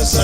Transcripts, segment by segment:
Yes,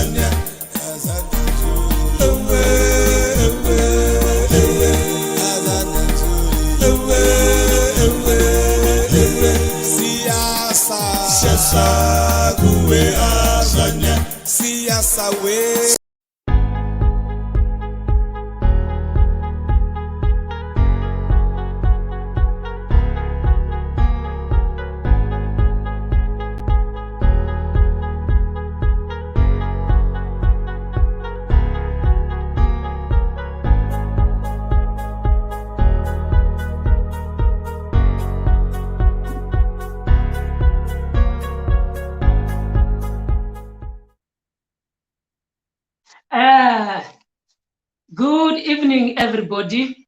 Good evening, everybody.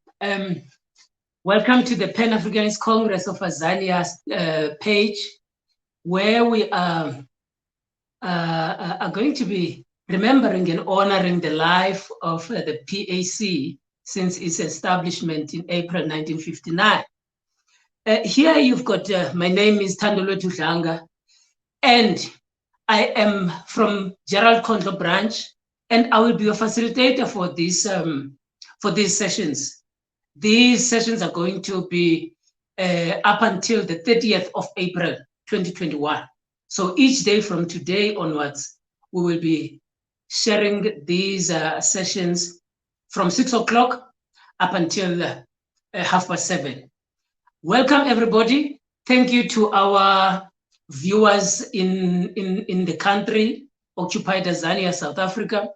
Welcome to the Pan-Africanist Congress of Azania page, where we are going to be remembering and honoring the life of the PAC since its establishment in April 1959. Here you've got, my name is Thandolwethu Dlanga, and I am from Gerald Khondlo branch, and I will be a facilitator for these sessions. These sessions are going to be up until the 30th of April, 2021. So each day from today onwards, we will be sharing these sessions from 6 o'clock up until 7:30. Welcome, everybody. Thank you to our viewers in the country, occupied Azania, South Africa,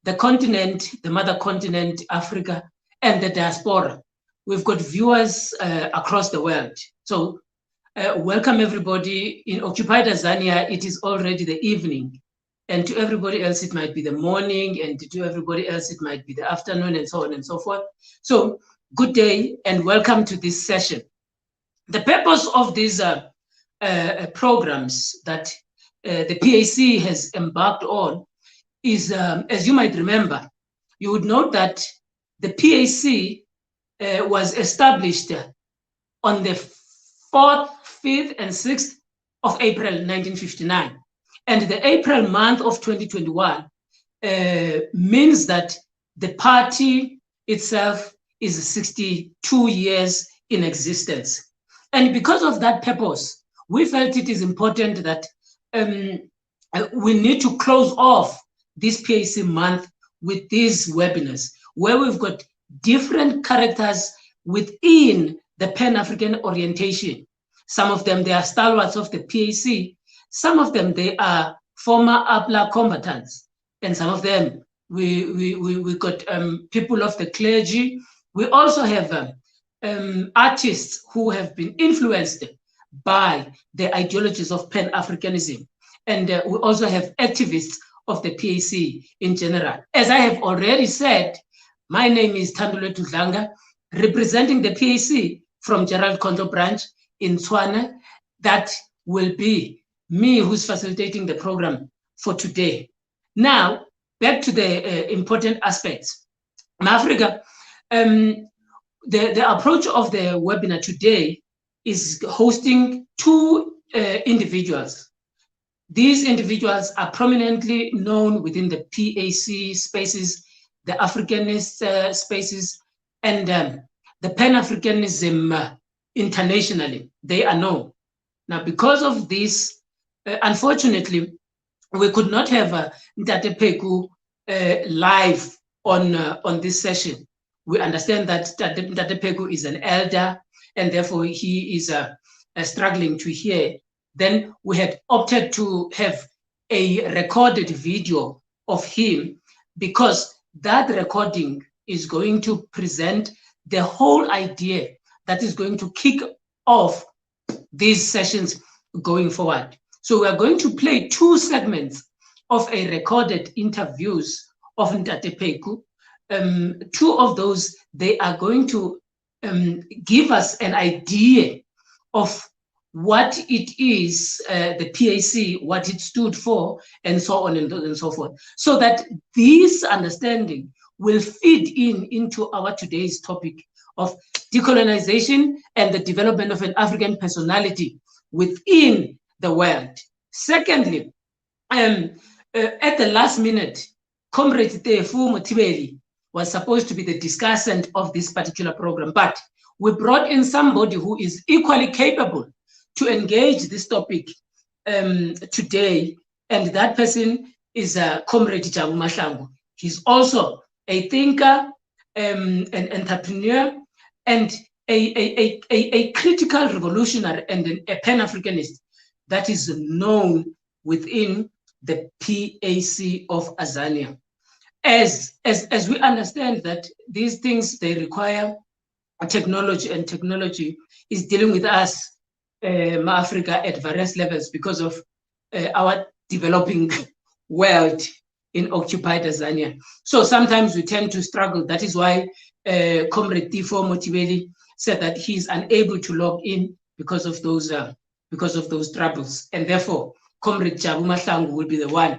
the continent, the mother continent, Africa, and the diaspora. We've got viewers across the world. So welcome everybody. In occupied Azania, it is already the evening. And to everybody else, it might be the morning, and to everybody else, it might be the afternoon, and so on and so forth. So good day and welcome to this session. The purpose of these programs that the PAC has embarked on is, as you might remember, you would note that the PAC was established on the 4th, 5th, and 6th of April 1959. And the April month of 2021 means that the party itself is 62 years in existence. And because of that purpose, we felt it is important that we need to close off this PAC month with these webinars, where we've got different characters within the Pan-African orientation. Some of them, they are stalwarts of the PAC. Some of them, they are former APLA combatants. And some of them, we got people of the clergy. We also have artists who have been influenced by the ideologies of Pan-Africanism. And we also have activists of the PAC in general. As I have already said, my name is Thandolwethu Dlanga, representing the PAC from Gerald Khondlo branch in Tshwane. That will be me who's facilitating the program for today. Now, back to the important aspects. In Africa, the approach of the webinar today is hosting two individuals. These individuals are prominently known within the PAC spaces, the Africanist spaces, and the Pan-Africanism internationally. They are known. Now, because of this, unfortunately, we could not have Ntate Pecu live on this session. We understand that Ntate Pecu is an elder, and therefore he is struggling to hear. Then we had opted to have a recorded video of him, because that recording is going to present the whole idea that is going to kick off these sessions going forward. So we are going to play two segments of a recorded interviews of Ntate Pecu. Two of those, they are going to give us an idea of what it is, the PAC, what it stood for, and so on and so forth, so that this understanding will feed into our today's topic of decolonization and the development of an African personality within the world. Secondly, at the last minute, Comrade Tefu Motibeli was supposed to be the discussant of this particular program, but we brought in somebody who is equally capable to engage this topic today, and that person is Comrade Jabu Mahlangu. He's also a thinker, an entrepreneur, and a critical revolutionary and a Pan-Africanist that is known within the PAC of Azania. As we understand that these things, they require technology, and technology is dealing with us, Africa, at various levels because of our developing world in occupied Azania. So sometimes we tend to struggle. That is why Comrade Tifo Motiveli said that he's unable to log in because of those troubles, and therefore Comrade Jabu Mahlangu will be the one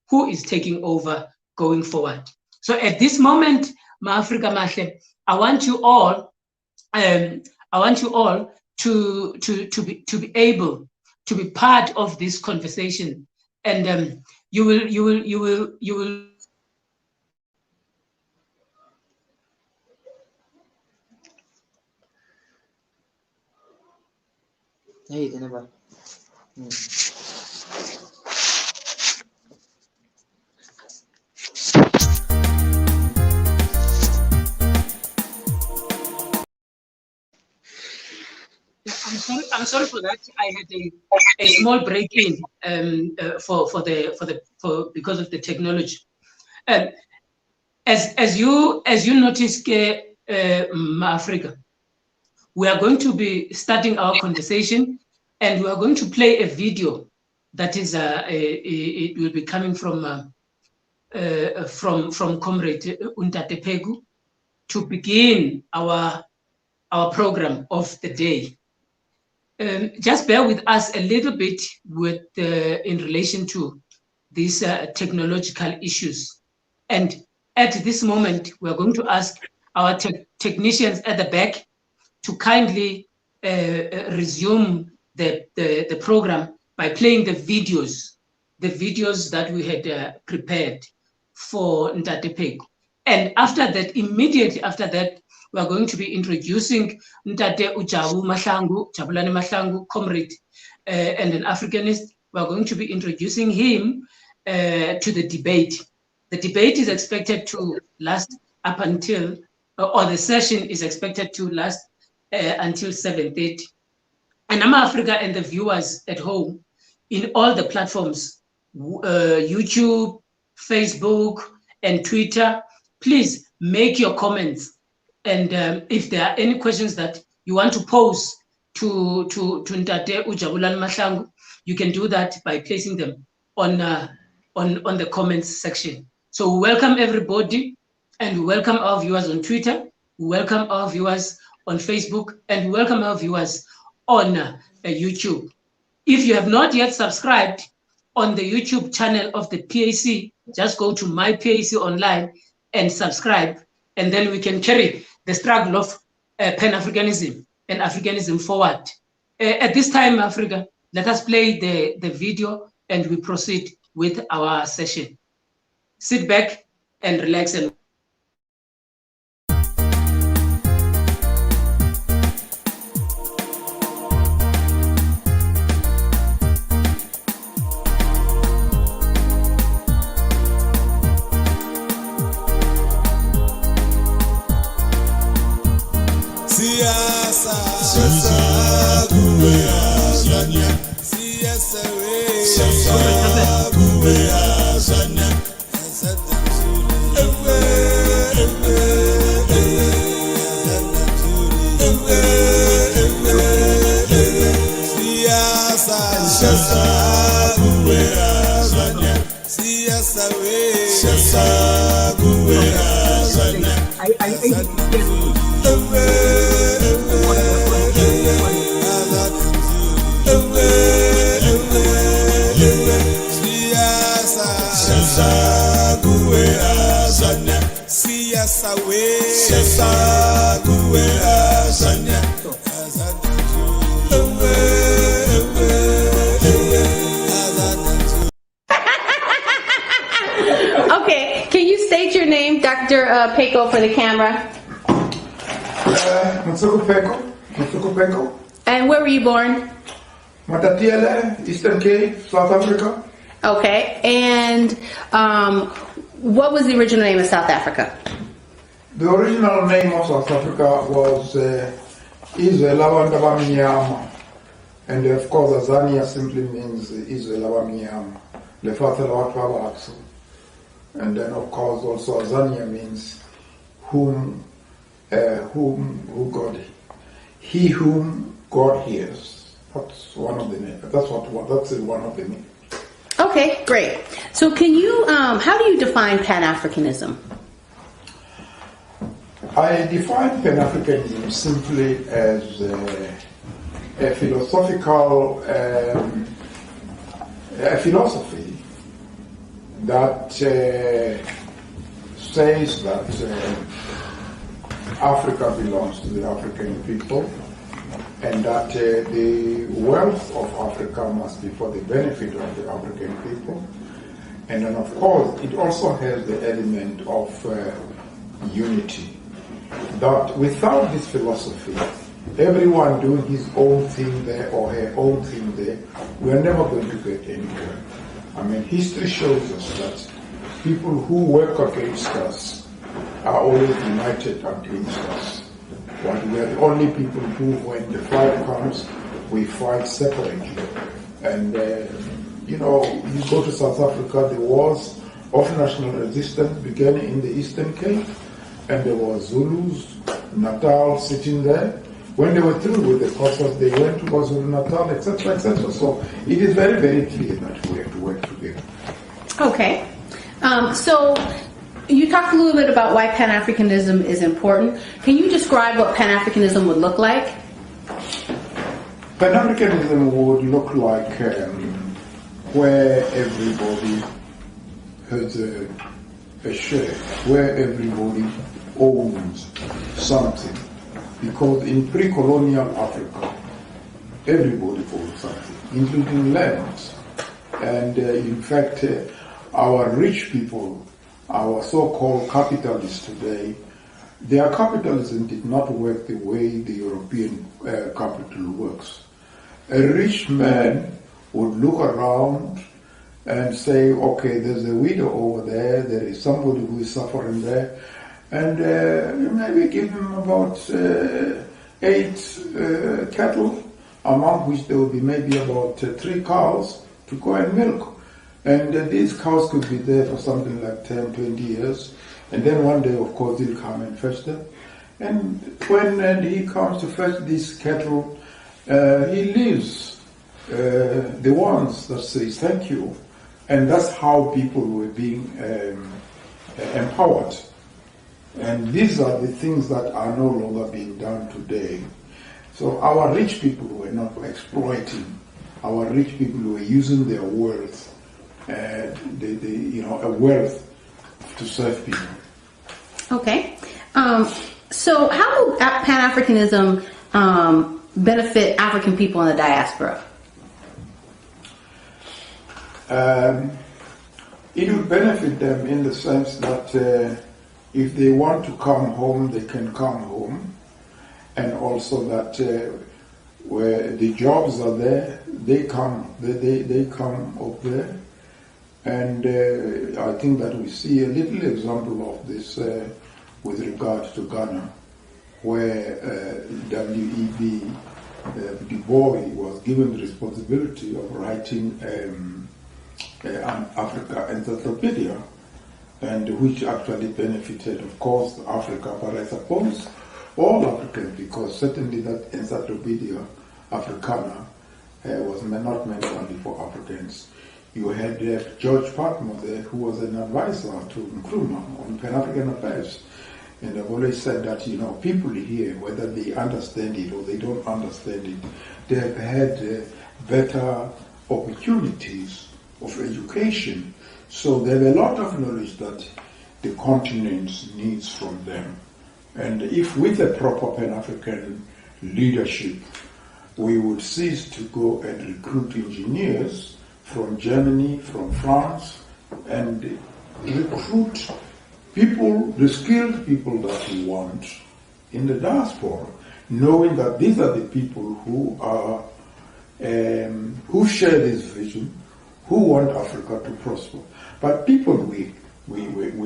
who is taking over going forward. So at this moment, Ma-Africa Mahle, I want you all to be able to be part of this conversation, and you will. Hey, Deneba. I'm sorry for that. I had a small break in because of the technology. As you notice, Africa, we are going to be starting our conversation, and we are going to play a video that is it will be coming from Comrade Untate Pecu to begin our program of the day. Just bear with us a little bit with in relation to these technological issues. And at this moment, we're going to ask our technicians at the back to kindly resume the program by playing the videos that we had prepared for Ntate Pecu. And after that, immediately after that, we are going to be introducing Ntate Ujabu Mahlangu, Jabulani Mahlangu, comrade and an Africanist. We are going to be introducing him to the debate. The debate is expected to last up until, or the session is expected to last until 7:30. And Africa and the viewers at home in all the platforms, YouTube, Facebook, and Twitter, please make your comments. And if there are any questions that you want to pose to Ntate Ujabulani Mahlangu, you can do that by placing them on the comments section. So we welcome everybody, and we welcome our viewers on Twitter, we welcome our viewers on Facebook, and we welcome our viewers on YouTube. If you have not yet subscribed on the YouTube channel of the PAC, just go to My PAC Online and subscribe, and then we can carry the struggle of Pan-Africanism and Africanism forward. At this time, Africa, let us play the video and we proceed with our session. Sit back and relax and Okay, can you state your name, Dr. Pecu, for the camera? Pecu. And where were you born? Matatiele, Eastern Cape, South Africa. Okay, and what was the original name of South Africa? The original name of South Africa was Izwe. And of course, Azania simply means Izwe. And then of course also Azania means who God, he whom God hears. That's one of the names. That's one of the names. Okay, great. So can you, how do you define Pan-Africanism? I define Pan-Africanism simply as a philosophical philosophy that says that Africa belongs to the African people, and that the wealth of Africa must be for the benefit of the African people. And then of course it also has the element of unity. That without this philosophy, everyone doing his own thing there or her own thing there, we are never going to get anywhere. I mean, history shows us that people who work against us are always united against us. But we are the only people who, when the fight comes, we fight separately. And, you go to South Africa, the wars of national resistance began in the Eastern Cape, and there were Zulus, Natal sitting there. When they were through with the process, they went to KwaZulu-Natal, etc., etc. So it is very, very clear that we have to work together. Okay. So you talked a little bit about why Pan-Africanism is important. Can you describe what Pan-Africanism would look like? Pan-Africanism would look like where everybody has a share, where everybody owns something. Because in pre-colonial Africa, everybody owned something, including lands. And in fact, our rich people, our so-called capitalists today, their capitalism did not work the way the European capital works. A rich man would look around and say, okay, there's a widow over there, there is somebody who is suffering there, and maybe give him about 8 cattle, among which there will be maybe about 3 cows to go and milk. And these cows could be there for something like 10, 20 years. And then one day, of course, he'll come and fetch them. And when he comes to fetch these cattle, he leaves the ones that say thank you. And that's how people were being empowered. And these are the things that are no longer being done today. So our rich people were not exploiting. Our rich people were using their wealth, a wealth to serve people. Okay. So how will Pan-Africanism benefit African people in the diaspora? It would benefit them in the sense that if they want to come home, they can come home, and also that where the jobs are there, they come up there, and I think that we see a little example of this with regard to Ghana, where W.E.B. Du Bois was given the responsibility of writing an Africa encyclopedia, and which actually benefited, of course, Africa, but I suppose all Africans, because certainly that Encyclopedia Africana was not meant only for Africans. You had George Patmore there, who was an advisor to Nkrumah on Pan-African affairs. And I've always said that, people here, whether they understand it or they don't understand it, they have had better opportunities of education. So they have a lot of knowledge that the continent needs from them. And if with a proper Pan-African leadership, we would cease to go and recruit engineers from Germany, from France, and recruit people, the skilled people that we want in the diaspora, knowing that these are the people who are who share this vision, who want Africa to prosper. But people we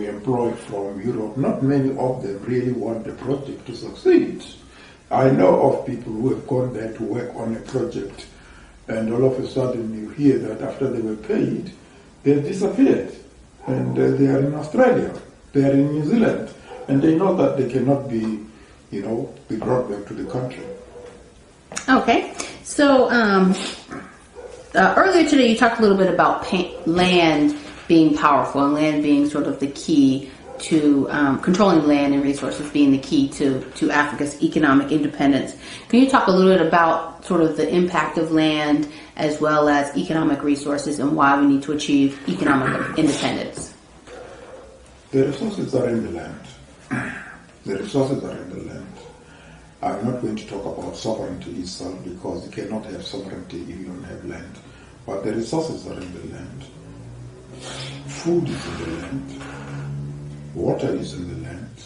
employ from Europe, not many of them really want the project to succeed. I know of people who have gone there to work on a project, and all of a sudden you hear that after they were paid, they disappeared. And they are in Australia, they are in New Zealand, and they know that they cannot be, be brought back to the country. Okay, so earlier today you talked a little bit about land being powerful and land being sort of the key to controlling land and resources being the key to Africa's economic independence. Can you talk a little bit about sort of the impact of land as well as economic resources and why we need to achieve economic independence? The resources are in the land. The resources are in the land. I'm not going to talk about sovereignty itself because you cannot have sovereignty if you don't have land. But the resources are in the land. Food is in the land. Water is in the land.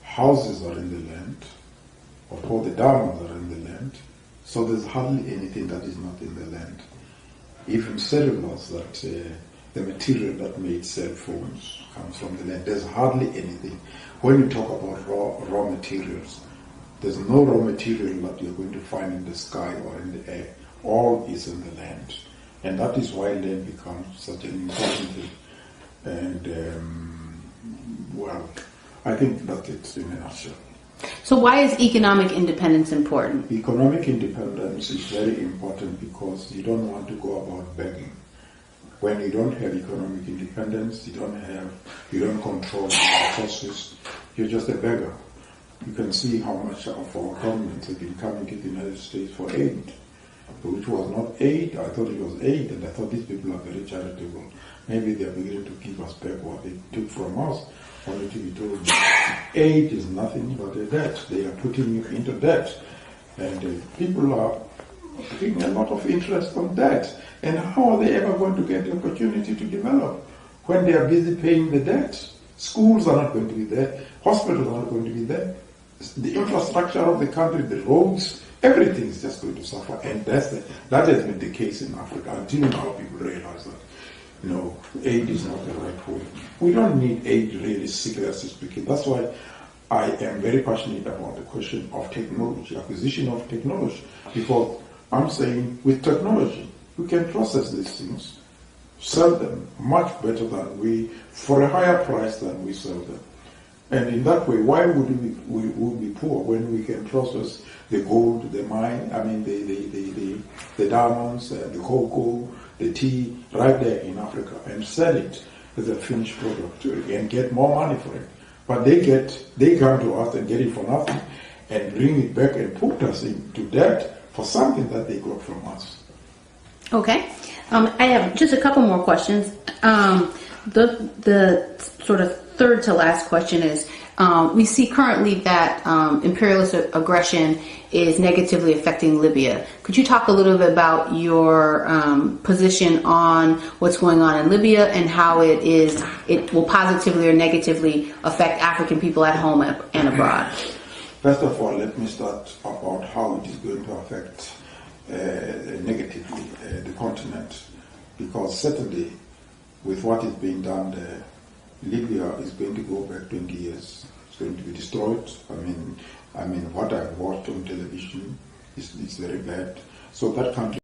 Houses are in the land. Of course, the diamonds are in the land. So there's hardly anything that is not in the land. Even cellulose, that the material that made cell phones comes from the land. There's hardly anything. When you talk about raw materials, there's no raw material that you're going to find in the sky or in the air. All is in the land. And that is why land becomes such an important thing. And, well, I think that's it in a nutshell. So why is economic independence important? Economic independence is very important because you don't want to go about begging. When you don't have economic independence, you don't control the resources, you're just a beggar. You can see how much of our governments have been coming to the United States for aid, which was not aid. I thought it was aid, and I thought these people are very charitable. Maybe they are beginning to give us back what they took from us, only to be told aid is nothing but a debt. They are putting you into debt. And people are taking a lot of interest on debt. And how are they ever going to get the opportunity to develop when they are busy paying the debt? Schools are not going to be there. Hospitals are not going to be there. The infrastructure of the country, the roads, everything is just going to suffer. And that has been the case in Africa until now people realize that, aid is not the right way. We don't need aid really, seriously speaking. That's why I am very passionate about the question of technology, acquisition of technology, because I'm saying with technology, we can process these things, sell them much better than for a higher price than we sell them. And in that way, why would we be poor when we can process the gold, the mine, the diamonds, the cocoa, the tea, right there in Africa and sell it as a finished product and get more money for it. But they come to us and get it for nothing and bring it back and put us into debt for something that they got from us. Okay. I have just a couple more questions. The sort of third to last question is, we see currently that imperialist aggression is negatively affecting Libya. Could you talk a little bit about your position on what's going on in Libya and how it will positively or negatively affect African people at home and abroad? First of all, let me start about how it is going to affect negatively the continent, because certainly with what is being done there, Libya is going to go back 20 years. It's going to be destroyed. I mean, what I've watched on television is very bad. So that country.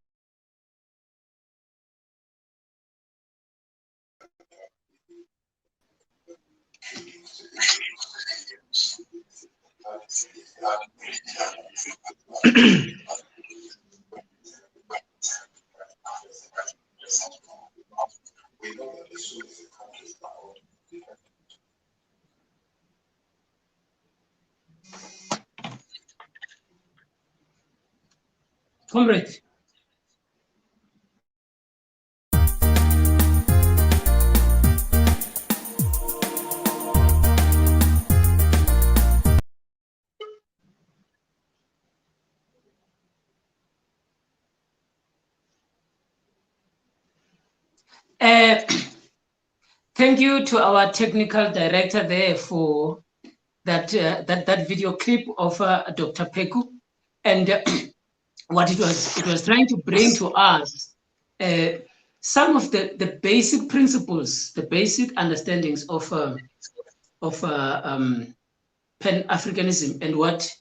Comrade. Thank you to our technical director there for that video clip of Dr. Pecu. And what it was trying to bring to us some of the basic principles, the basic understandings of Pan-Africanism and what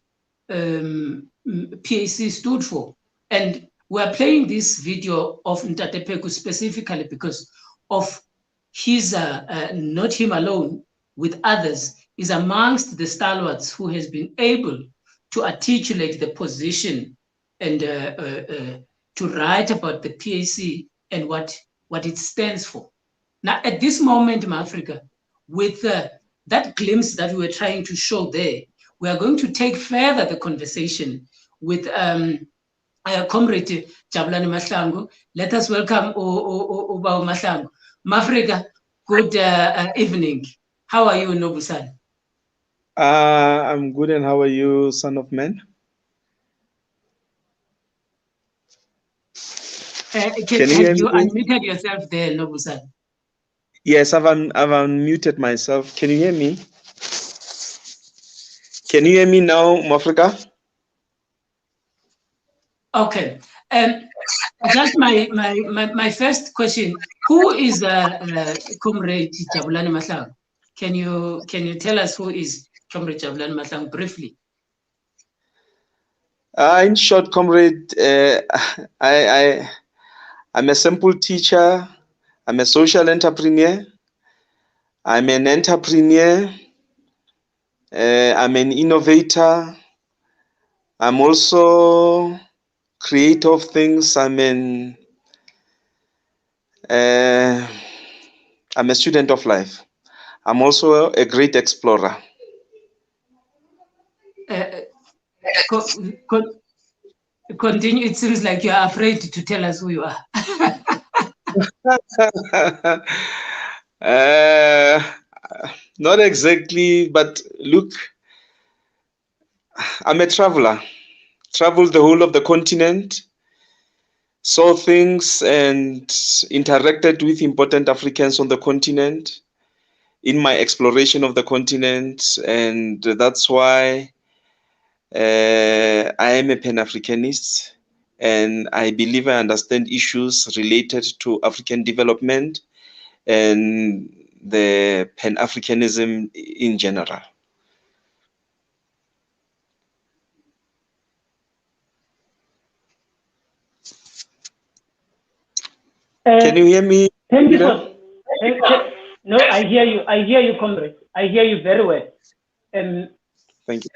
PAC stood for. And we're playing this video of Ntate Pecu specifically because of his, not him alone, with others, is amongst the stalwarts who has been able to articulate the position and to write about the PAC and what it stands for. Now, at this moment in Africa, with that glimpse that we were trying to show there, we are going to take further the conversation with Comrade Jabulani Mahlangu. Let us welcome Ubao Mahlangu. Mafrika, good evening. How are you, Nobusan? I'm good, and how are you, son of man? Can you unmute yourself there, Nobusan? Yes, I've unmuted myself. Can you hear me? Can you hear me now, Mafrika? Okay. Just my first question: who is Comrade Jabulani Mahlangu? Can you tell us who is Comrade Jabulani Mahlangu briefly? In short, comrade, I'm a simple teacher. I'm a social entrepreneur. I'm an entrepreneur. I'm an innovator. I'm also creator of things. I'm a student of life. I'm also a great explorer. Continue. It seems like you are afraid to tell us who you are. Not exactly, but look, I'm a traveler. Traveled the whole of the continent, saw things and interacted with important Africans on the continent in my exploration of the continent, and that's why I am a Pan-Africanist, and I believe I understand issues related to African development and the Pan-Africanism in general. Can you hear me? Thank you no, I hear you. I hear you, comrade. I hear you very well. Thank you.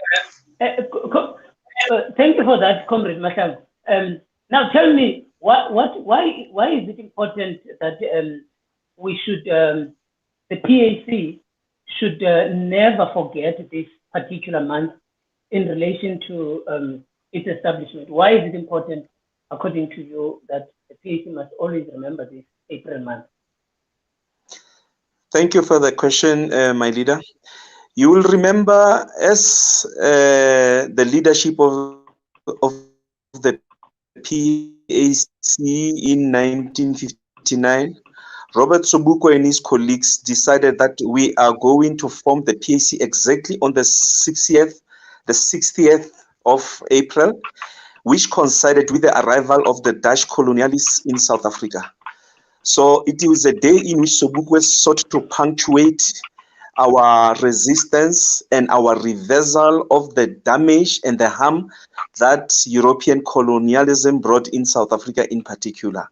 Thank you for that, Comrade Mahlangu. Now tell me, why is it important that we should, the PAC should never forget this particular month in relation to its establishment? Why is it important, according to you, that the PAC must always remember this April month? Thank you for the question, my leader. You will remember, as the leadership of the PAC in 1959, Robert Sobukwe and his colleagues decided that we are going to form the PAC exactly on the 60th of April, which coincided with the arrival of the Dutch colonialists in South Africa. So it was a day in which Sobukwe sought to punctuate our resistance and our reversal of the damage and the harm that European colonialism brought in South Africa in particular.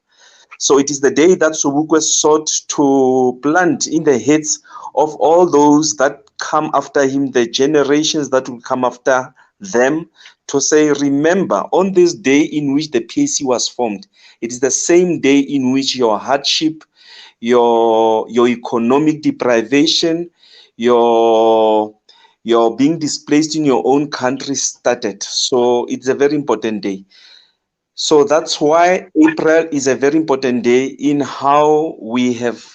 So it is the day that Sobukwe sought to plant in the heads of all those that come after him, the generations that will come after them, to say, remember, on this day in which the PAC was formed, it is the same day in which your hardship, your economic deprivation, your being displaced in your own country started. So it's a very important day. So that's why April is a very important day in how we have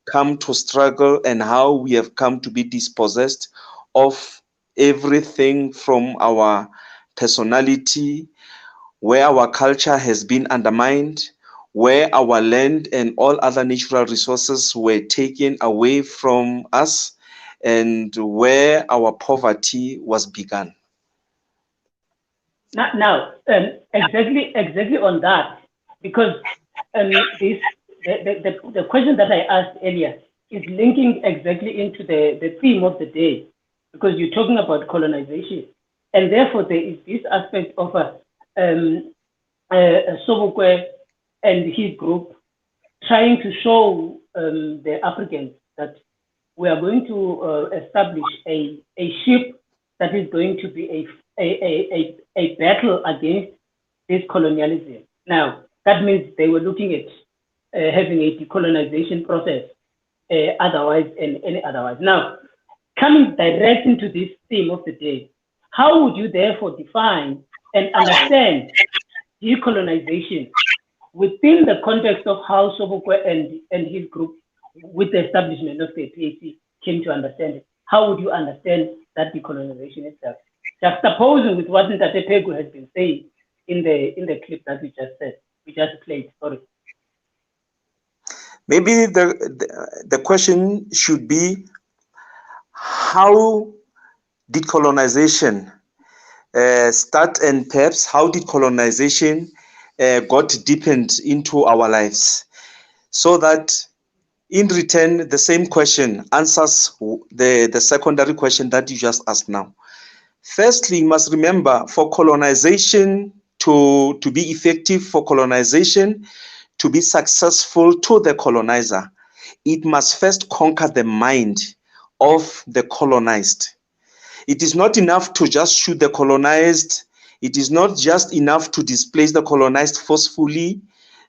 come to struggle and how we have come to be dispossessed of everything from our personality, where our culture has been undermined, where our land and all other natural resources were taken away from us, and where our poverty was begun. Now, exactly on that, because the question that I asked earlier is linking exactly into the theme of the day, because you're talking about colonization, and therefore there is this aspect of Sobukwe and his group trying to show the Africans that we are going to establish a ship that is going to be a battle against this colonialism. Now, that means they were looking at having a decolonization process otherwise and any otherwise. Now, coming direct into this theme of the day, how would you therefore define and understand decolonization within the context of how Sobukwe and his group, with the establishment of the PAC, came to understand it? How would you understand that decolonization itself? Just supposing with what Ntate Pecu has been saying in the clip that we just played. Sorry. Maybe the question should be, how did colonization start, and perhaps how did colonization got deepened into our lives, so that in return the same question answers the secondary question that you just asked now. Firstly, you must remember, for colonization to be effective, for colonization to be successful to the colonizer, it must first conquer the mind of the colonized. It is not enough to just shoot the colonized. It is not just enough to displace the colonized forcefully,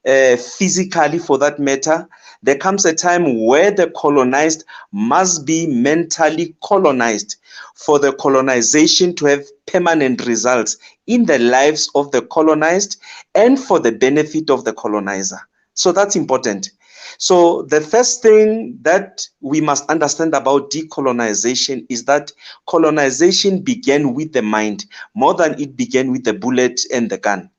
physically for that matter. There comes a time where the colonized must be mentally colonized for the colonization to have permanent results in the lives of the colonized and for the benefit of the colonizer. So that's important. So the first thing that we must understand about decolonization is that colonization began with the mind more than it began with the bullet and the gun.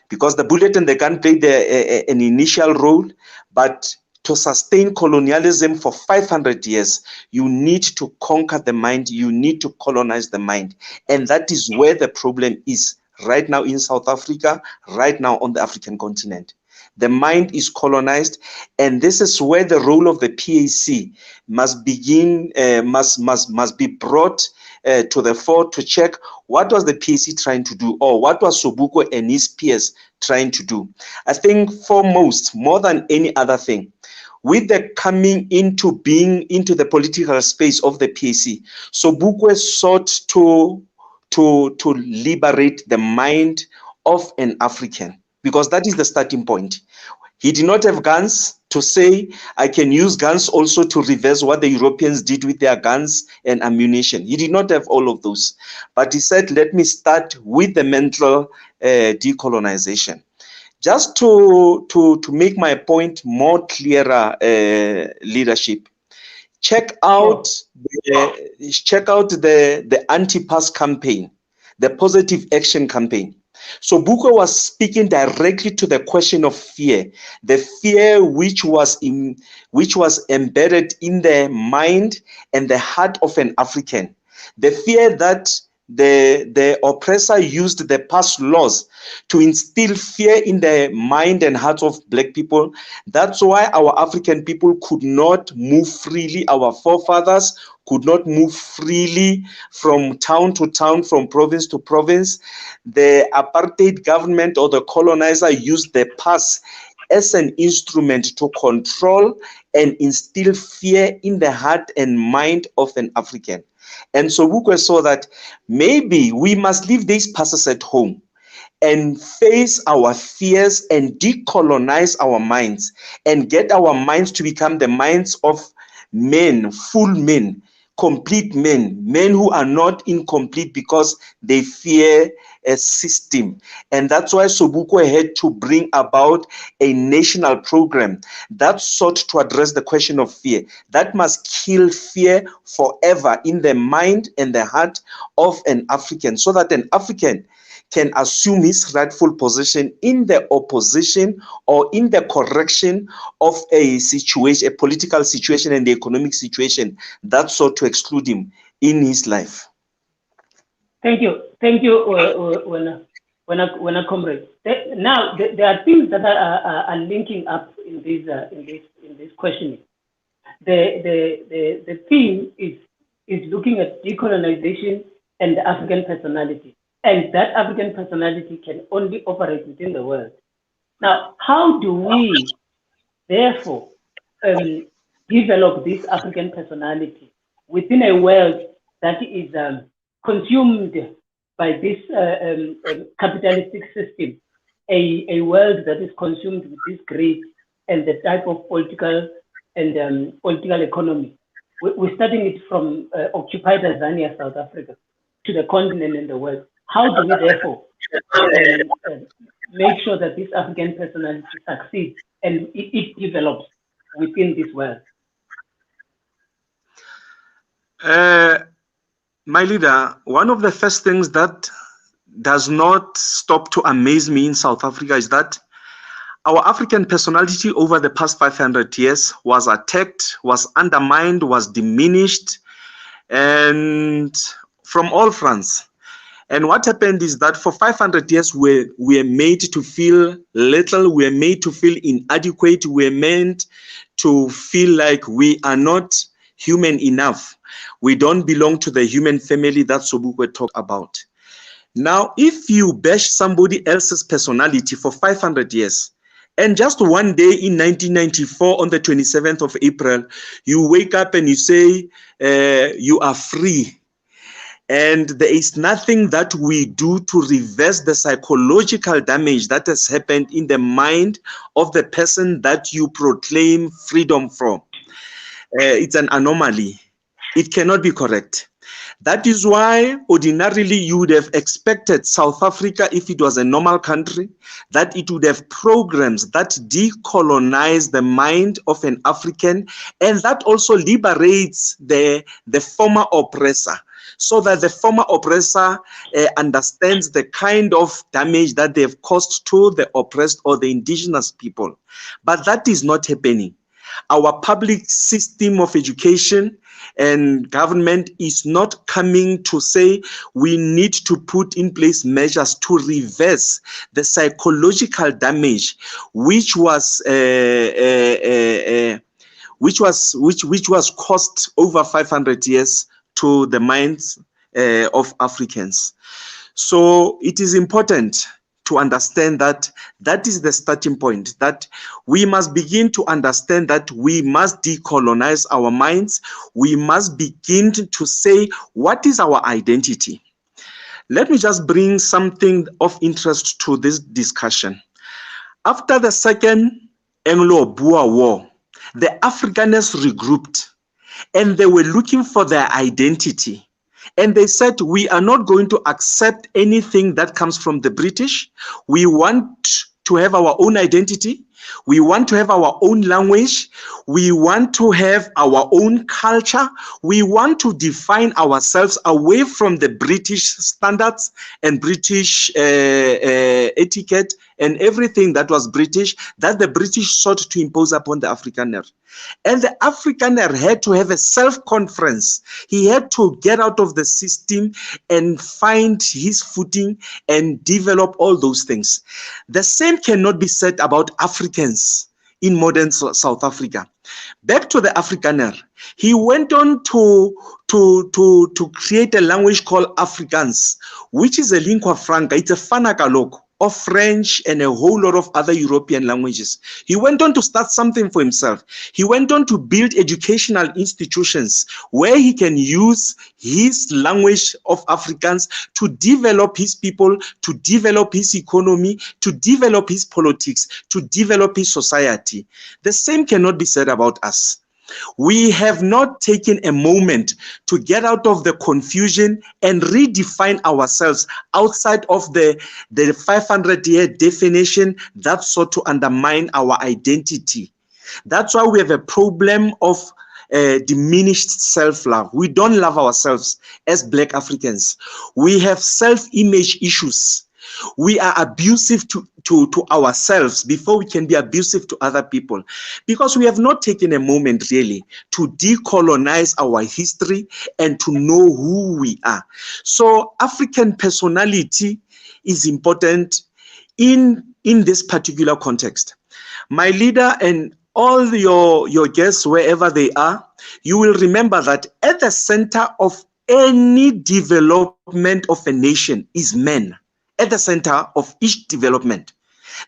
Because the bullet and the gun played an initial role, but to sustain colonialism for 500 years, you need to conquer the mind, you need to colonize the mind. And that is where the problem is right now in South Africa, right now on the African continent. The mind is colonized, and this is where the role of the PAC must begin, must be brought to the fore, to check what was the PAC trying to do, or what was Sobukwe and his peers trying to do. I think foremost, more than any other thing, with the coming into being into the political space of the PAC, Sobukwe sought to liberate the mind of an African, because that is the starting point. He did not have guns to say, I can use guns also to reverse what the Europeans did with their guns and ammunition. He did not have all of those. But he said, let me start with the mental decolonization. Just to make my point more clearer, leadership, check out the anti-pass campaign, the positive action campaign. So Sobukwe was speaking directly to the question of fear, the fear which was embedded in the mind and the heart of an African, the fear that the oppressor used the past laws to instill fear in the mind and heart of black people. That's why our African people could not move freely. Our forefathers could not move freely from town to town, from province to province. The apartheid government or the colonizer used the past as an instrument to control and instill fear in the heart and mind of an African. And so Sobukwe saw that maybe we must leave these passes at home and face our fears and decolonize our minds and get our minds to become the minds of men, full men, complete men, men who are not incomplete because they fear a system. And that's why Sobukwe had to bring about a national program that sought to address the question of fear. That must kill fear forever in the mind and the heart of an African, so that an African can assume his rightful position in the opposition or in the correction of a situation, a political situation and the economic situation that sought to exclude him in his life. Thank you. Thank you, Wena. comrades. Now there are things that are linking up in this questioning. The theme is looking at decolonization and the African personality, and that African personality can only operate within the world. Now, how do we therefore develop this African personality within a world that is consumed by this capitalistic system, a world that is consumed with this greed and the type of political and political economy? We're starting it from occupied Tanzania, South Africa, to the continent and the world. How do we therefore make sure that this African personality succeeds and it develops within this world? My leader, one of the first things that does not stop to amaze me in South Africa is that our African personality over the past 500 years was attacked, was undermined, was diminished, and from all fronts. And what happened is that for 500 years, we were made to feel little, we were made to feel inadequate, we were meant to feel like we are not human enough. We don't belong to the human family that Sobukwe talked about. Now, if you bash somebody else's personality for 500 years, and just one day in 1994, on the 27th of April, you wake up and you say, you are free. And there is nothing that we do to reverse the psychological damage that has happened in the mind of the person that you proclaim freedom from. It's an anomaly. It cannot be correct. That is why ordinarily you would have expected South Africa, if it was a normal country, that it would have programs that decolonize the mind of an African, and that also liberates the former oppressor, so that the former oppressor understands the kind of damage that they've caused to the oppressed or the indigenous people. But that is not happening. Our public system of education and government is not coming to say we need to put in place measures to reverse the psychological damage which was caused over 500 years to the minds of Africans. So it is important to understand that that is the starting point, that we must begin to understand that we must decolonize our minds. We must begin to say, what is our identity? Let me just bring something of interest to this discussion. After the Second Anglo-Boer War, the Afrikaners regrouped and they were looking for their identity. And they said, we are not going to accept anything that comes from the British. We want to have our own identity. We want to have our own language. We want to have our own culture. We want to define ourselves away from the British standards and British etiquette and everything that was British, that the British sought to impose upon the Afrikaner. And the Afrikaner had to have a self-conference. He had to get out of the system and find his footing and develop all those things. The same cannot be said about Africans in modern South Africa. Back to the Afrikaner, he went on to create a language called Afrikaans, which is a lingua franca. It's a fanakaloku of French and a whole lot of other European languages. He went on to start something for himself. He went on to build educational institutions where he can use his language of Afrikaans to develop his people, to develop his economy, to develop his politics, to develop his society. The same cannot be said about us. We have not taken a moment to get out of the confusion and redefine ourselves outside of the 500-year definition that sought to undermine our identity. That's why we have a problem of diminished self-love. We don't love ourselves as Black Africans. We have self-image issues. We are abusive to ourselves before we can be abusive to other people, because we have not taken a moment really to decolonize our history and to know who we are. So African personality is important in this particular context. My leader and all your guests, wherever they are, you will remember that at the center of any development of a nation is men, at the center of each development.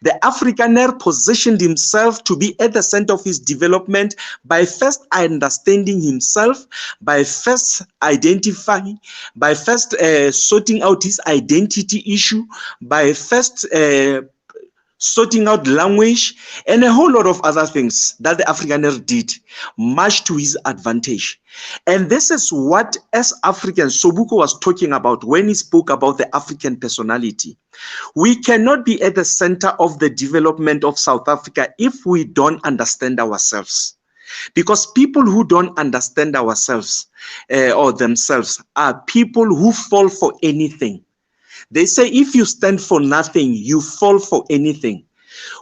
The Afrikaner positioned himself to be at the center of his development by first understanding himself, by first identifying, by first sorting out his identity issue, by first sorting out language, and a whole lot of other things that the Afrikaner did, much to his advantage. And this is what, as Africans, Sobukwe was talking about when he spoke about the African personality. We cannot be at the center of the development of South Africa if we don't understand ourselves. Because people who don't understand ourselves or themselves are people who fall for anything. They say if you stand for nothing, you fall for anything.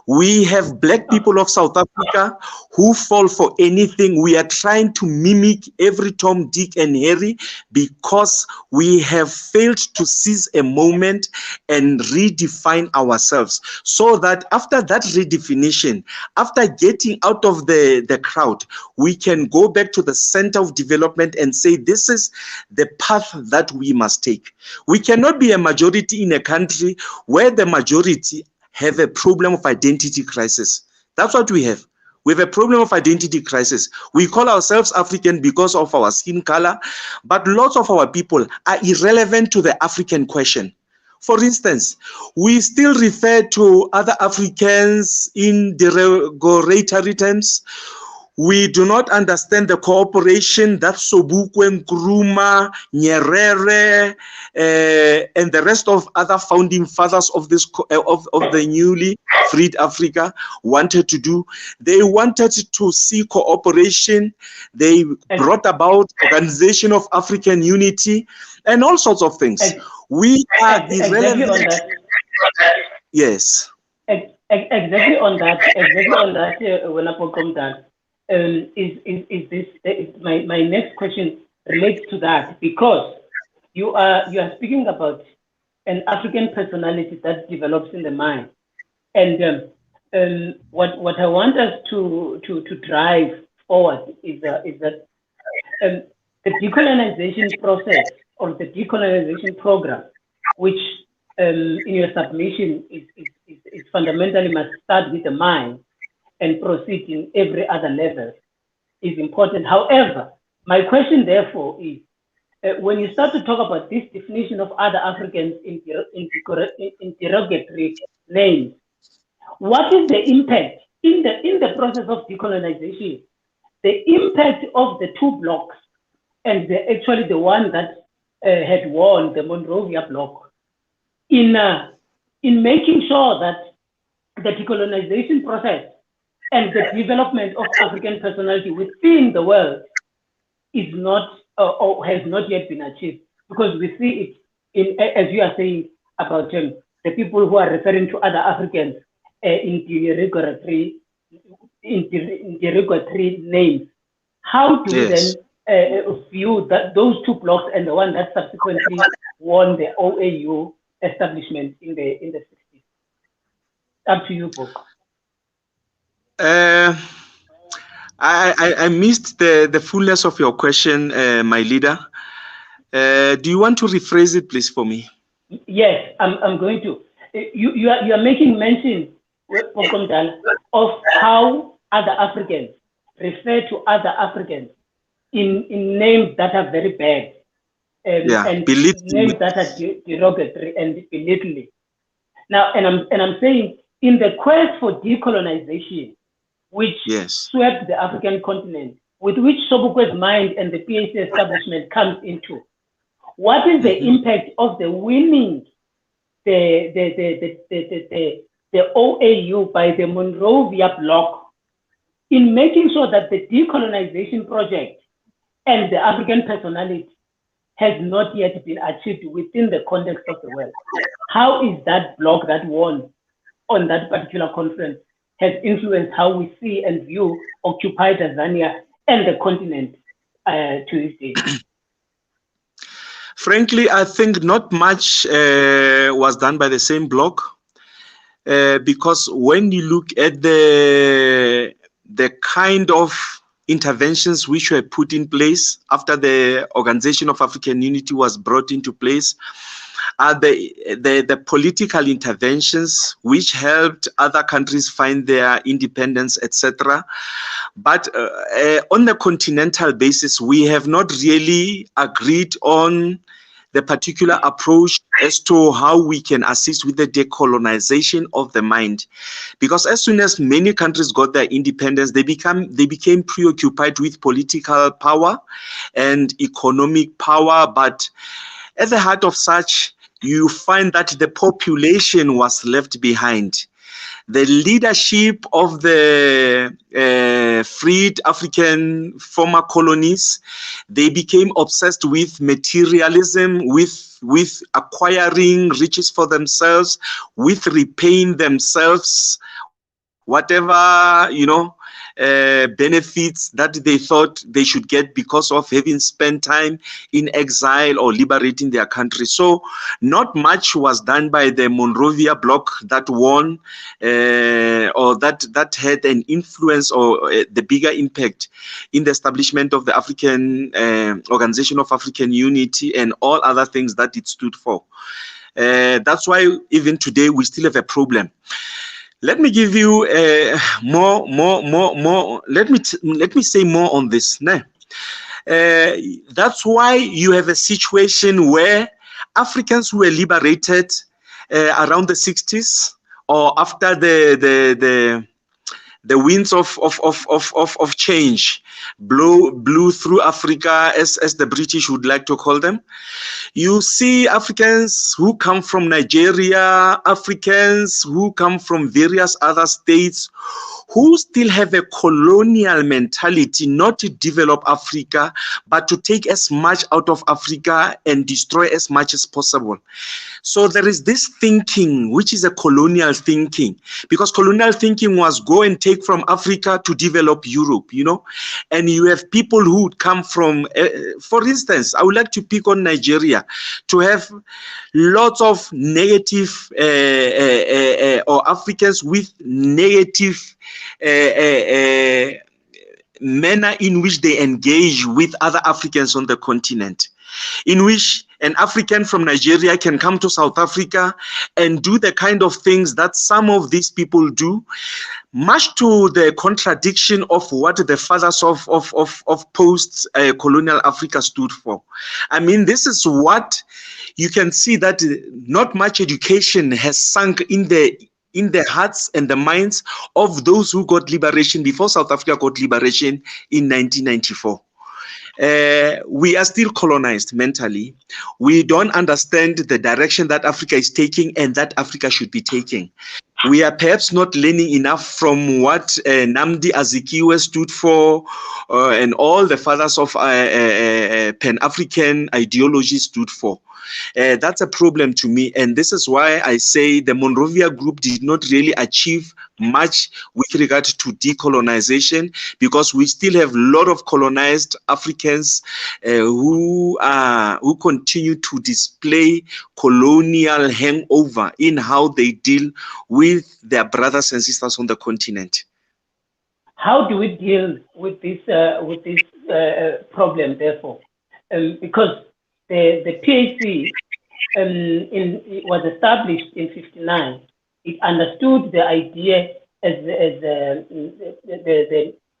We have black people of South Africa who fall for anything. We are trying to mimic every Tom, Dick, and Harry because we have failed to seize a moment and redefine ourselves. So that after that redefinition, after getting out of the crowd, we can go back to the center of development and say, this is the path that we must take. We cannot be a majority in a country where the majority have a problem of identity crisis. That's what we have. We have a problem of identity crisis. We call ourselves African because of our skin color, but lots of our people are irrelevant to the African question. For instance, we still refer to other Africans in derogatory terms. We do not understand the cooperation that Sobukwe, Nkrumah, Nyerere, and the rest of other founding fathers of this of the newly freed Africa wanted to do. They wanted to see cooperation. They brought about Organization of African Unity and all sorts of things. We are irrelevant. Yes. Exactly on that. When I come down. My next question relates to that, because you are speaking about an African personality that develops in the mind, and what I want us to drive forward is that the decolonization process or the decolonization program, which in your submission is fundamentally must start with the mind and proceed in every other level, is important. However, my question therefore is, when you start to talk about this definition of other Africans in derogatory names, what is the impact in the process of decolonization? The impact of the two blocks, and actually the one that had won, the Monrovia bloc, in making sure that the decolonization process and the development of African personality within the world is not or has not yet been achieved, because we see it as you are saying about the people who are referring to other Africans in derogatory names. How do we then view that those two blocks and the one that subsequently won the OAU establishment in the 60s? Up to you, Book. I missed the fullness of your question, my leader. Do you want to rephrase it, please, for me? Yes, I'm going to. You are making mention of how other Africans refer to other Africans in names that are very bad, and names that are derogatory and belittling. Now, and I'm saying, in the quest for decolonization, which swept the African continent, with which Sobukwe's mind and the PAC establishment comes into, what is the impact of the winning the OAU by the Monrovia bloc in making sure that the decolonization project and the African personality has not yet been achieved within the context of the world? How is that bloc that won on that particular conference has influenced how we see and view occupied Tanzania and the continent to this day? Frankly, I think not much was done by the same bloc, because when you look at the kind of interventions which were put in place after the Organization of African Unity was brought into place, are the political interventions which helped other countries find their independence, etc. But on the continental basis, we have not really agreed on the particular approach as to how we can assist with the decolonization of the mind. Because as soon as many countries got their independence, they became preoccupied with political power and economic power. But at the heart of such, you find that the population was left behind. The leadership of the freed African former colonies, they became obsessed with materialism, with acquiring riches for themselves, with repaying themselves, whatever, benefits that they thought they should get because of having spent time in exile or liberating their country. So not much was done by the Monrovia bloc that won or that had an influence or the bigger impact in the establishment of the African Organization of African Unity and all other things that it stood for. That's why even today we still have a problem. Let me give you more. Let me say more on this. That's why you have a situation where Africans who were liberated around the 60s or after the winds of change blew through Africa, as the British would like to call them. You see Africans who come from Nigeria, Africans who come from various other states, who still have a colonial mentality, not to develop Africa, but to take as much out of Africa and destroy as much as possible. So there is this thinking, which is a colonial thinking, because colonial thinking was go and take from Africa to develop Europe, and you have people who would come from, for instance, I would like to pick on Nigeria, to have lots of negative or Africans with negative manner in which they engage with other Africans on the continent, in which an African from Nigeria can come to South Africa and do the kind of things that some of these people do, much to the contradiction of what the fathers of post-colonial Africa stood for. I mean, this is what you can see, that not much education has sunk in the hearts and the minds of those who got liberation before South Africa got liberation in 1994. We are still colonized mentally. We don't understand the direction that Africa is taking and that Africa should be taking. We are perhaps not learning enough from what Nnamdi Azikiwe stood for and all the fathers of Pan-African ideology stood for. That's a problem to me, and this is why I say the Monrovia group did not really achieve much with regard to decolonization, because we still have a lot of colonized Africans who continue to display colonial hangover in how they deal with their brothers and sisters on the continent. How do we deal with this problem, therefore? Because the PAC was established in '59. It understood the idea as the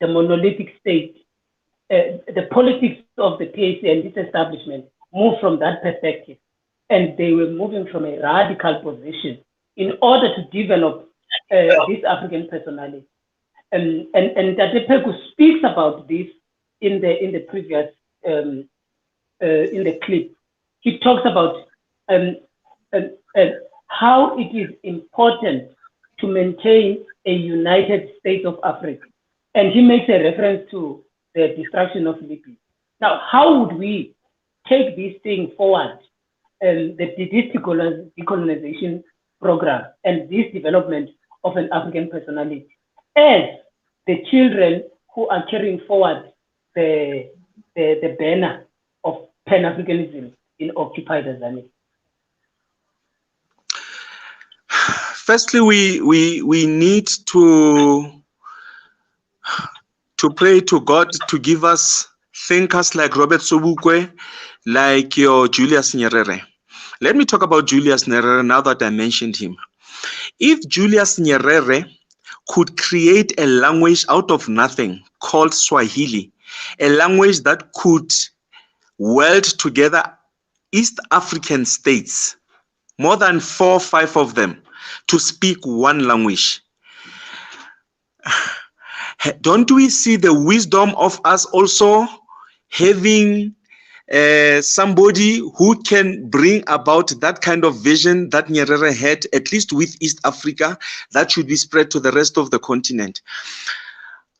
monolithic state. The politics of the PAC and its establishment moved from that perspective, and they were moving from a radical position in order to develop this African personality. And Pecu speaks about this in the previous in the clip. He talks about how it is important to maintain a united state of Africa, and he makes a reference to the destruction of Libya. Now, how would we take this thing forward, this decolonization program and this development of an African personality, as the children who are carrying forward the banner of Pan-Africanism in occupied Tanzania? Firstly, we need to pray to God to give us thinkers like Robert Sobukwe, like your Julius Nyerere. Let me talk about Julius Nyerere now that I mentioned him. If Julius Nyerere could create a language out of nothing called Swahili, a language that could weld together East African states, more than 4 or 5 of them, to speak one language. Don't we see the wisdom of us also having somebody who can bring about that kind of vision that Nyerere had, at least with East Africa, that should be spread to the rest of the continent?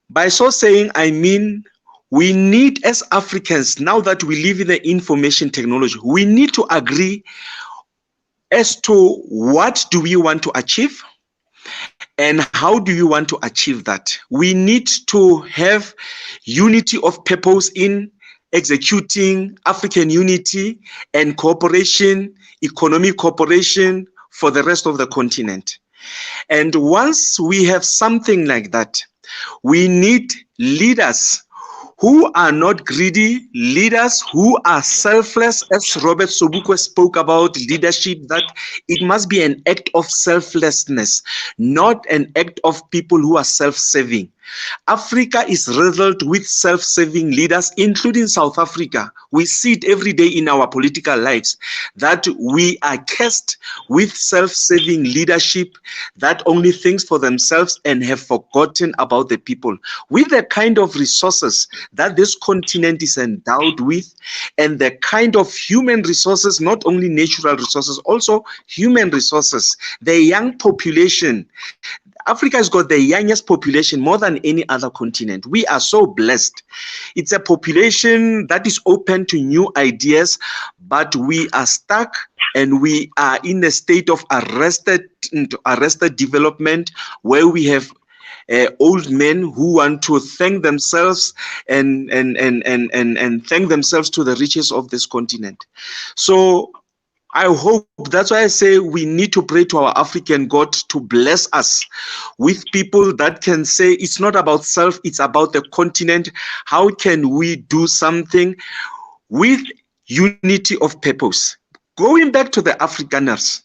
By so saying, I mean, we need, as Africans, now that we live in the information technology, we need to agree as to what do we want to achieve and how do you want to achieve that. We need to have unity of purpose in executing African unity and cooperation, economic cooperation for the rest of the continent. And once we have something like that, we need leaders who are not greedy, leaders who are selfless, as Robert Sobukwe spoke about leadership, that it must be an act of selflessness, not an act of people who are self-serving. Africa is riddled with self-serving leaders, including South Africa. We see it every day in our political lives, that we are cursed with self-serving leadership that only thinks for themselves and have forgotten about the people. With the kind of resources that this continent is endowed with, and the kind of human resources, not only natural resources, also human resources, the young population. Africa has got the youngest population more than any other continent. We are so blessed. It's a population that is open to new ideas, but we are stuck and we are in a state of arrested development, where we have old men who want to thank themselves and thank themselves to the riches of this continent. So I hope, that's why I say we need to pray to our African God to bless us with people that can say it's not about self, it's about the continent. How can we do something with unity of purpose? Going back to the Afrikaners.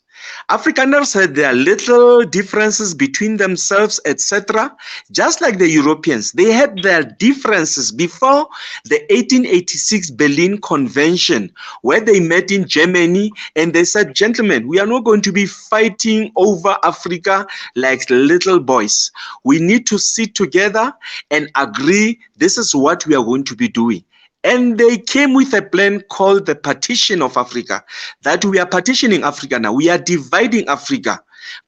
Afrikaners had their little differences between themselves, etc. Just like the Europeans, they had their differences before the 1886 Berlin Convention, where they met in Germany and they said, gentlemen, we are not going to be fighting over Africa like little boys. We need to sit together and agree this is what we are going to be doing. And they came with a plan called the partition of Africa, that we are partitioning Africa now. We are dividing Africa.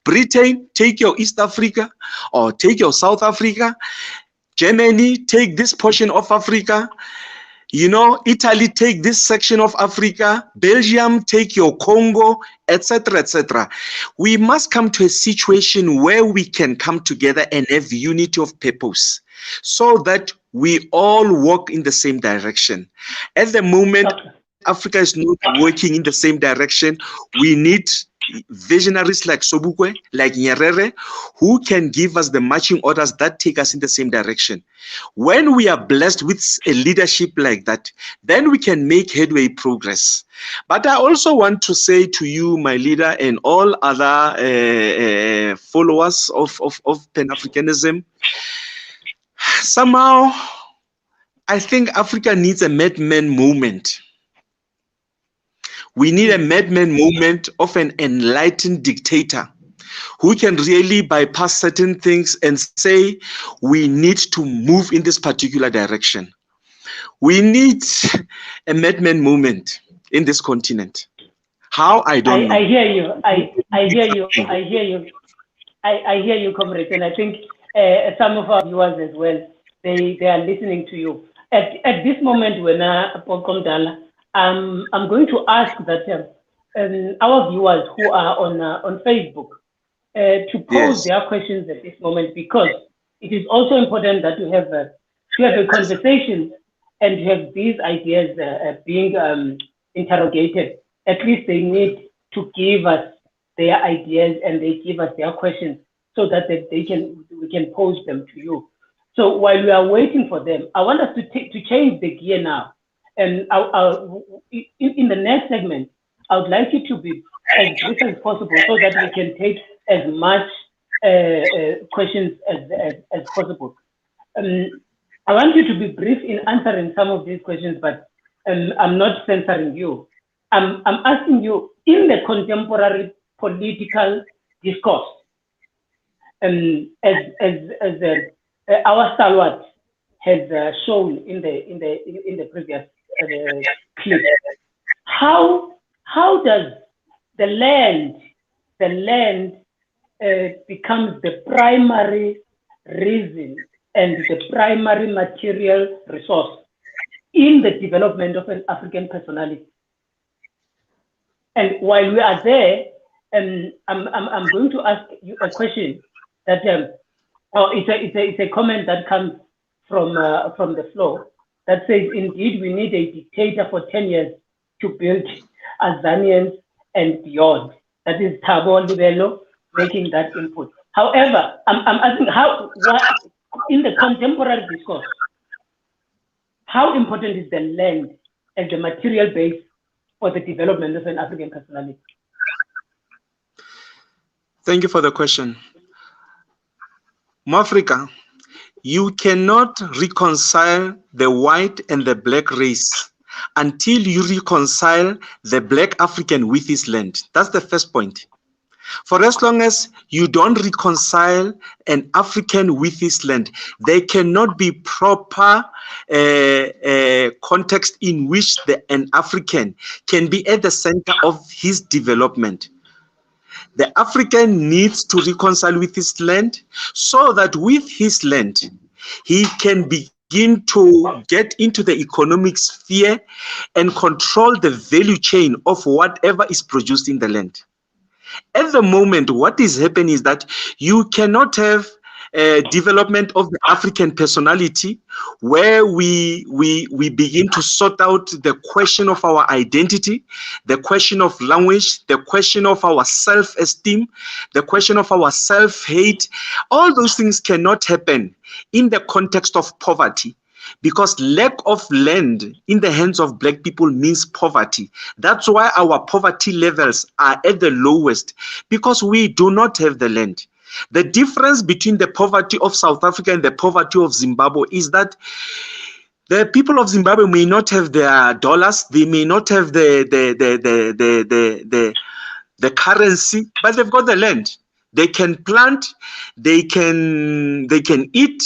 Britain, take your East Africa or take your South Africa. Germany, take this portion of Africa. You know, Italy, take this section of Africa. Belgium, take your Congo, etc., etc. We must come to a situation where we can come together and have unity of purpose, so that we all walk in the same direction. At the moment, Africa is not working in the same direction. We need visionaries like Sobukwe, like Nyerere, who can give us the marching orders that take us in the same direction. When we are blessed with a leadership like that, then we can make headway progress. But I also want to say to you, my leader, and all other followers of Pan-Africanism, somehow, I think Africa needs a madman movement. We need a madman movement of an enlightened dictator who can really bypass certain things and say, we need to move in this particular direction. We need a madman movement in this continent. How? I don't know. I hear you. I hear you. I hear you. I hear you, comrade, and I think some of our viewers as well, they are listening to you. At this moment, when I'm going to ask that our viewers who are on Facebook to pose their questions at this moment, because it is also important that you have a conversation and have these ideas being interrogated, at least they need to give us their ideas and they give us their questions so that we can pose them to you. So while we are waiting for them, I want us to change the gear now. And in the next segment, I would like you to be as brief as possible so that we can take as much questions as possible. I want you to be brief in answering some of these questions, but I'm not censoring you. I'm asking you, in the contemporary political discourse, as our stalwart has shown in the previous clip, how does the land becomes the primary reason and the primary material resource in the development of an African personality? And while we are there, I'm going to ask you a question that it's a comment that comes from the floor that says, indeed, we need a dictator for 10 years to build Azanians and beyond. That is Thabo Libelo making that input. However, I'm asking what in the contemporary discourse, how important is the land as the material base for the development of an African personality? Thank you for the question. Mwafrika, you cannot reconcile the white and the black race until you reconcile the black African with his land. That's the first point. For as long as you don't reconcile an African with his land, there cannot be proper context in which an African can be at the center of his development. The African needs to reconcile with his land so that with his land, he can begin to get into the economic sphere and control the value chain of whatever is produced in the land. At the moment, what is happening is that you cannot have development of the African personality where we begin to sort out the question of our identity, the question of language, the question of our self-esteem, the question of our self-hate. All those things cannot happen in the context of poverty, because lack of land in the hands of black people means poverty. That's why our poverty levels are at the lowest, because we do not have the land. The difference between the poverty of South Africa and the poverty of Zimbabwe is that the people of Zimbabwe may not have their dollars, they may not have the currency, but they've got the land. They can plant, they can eat.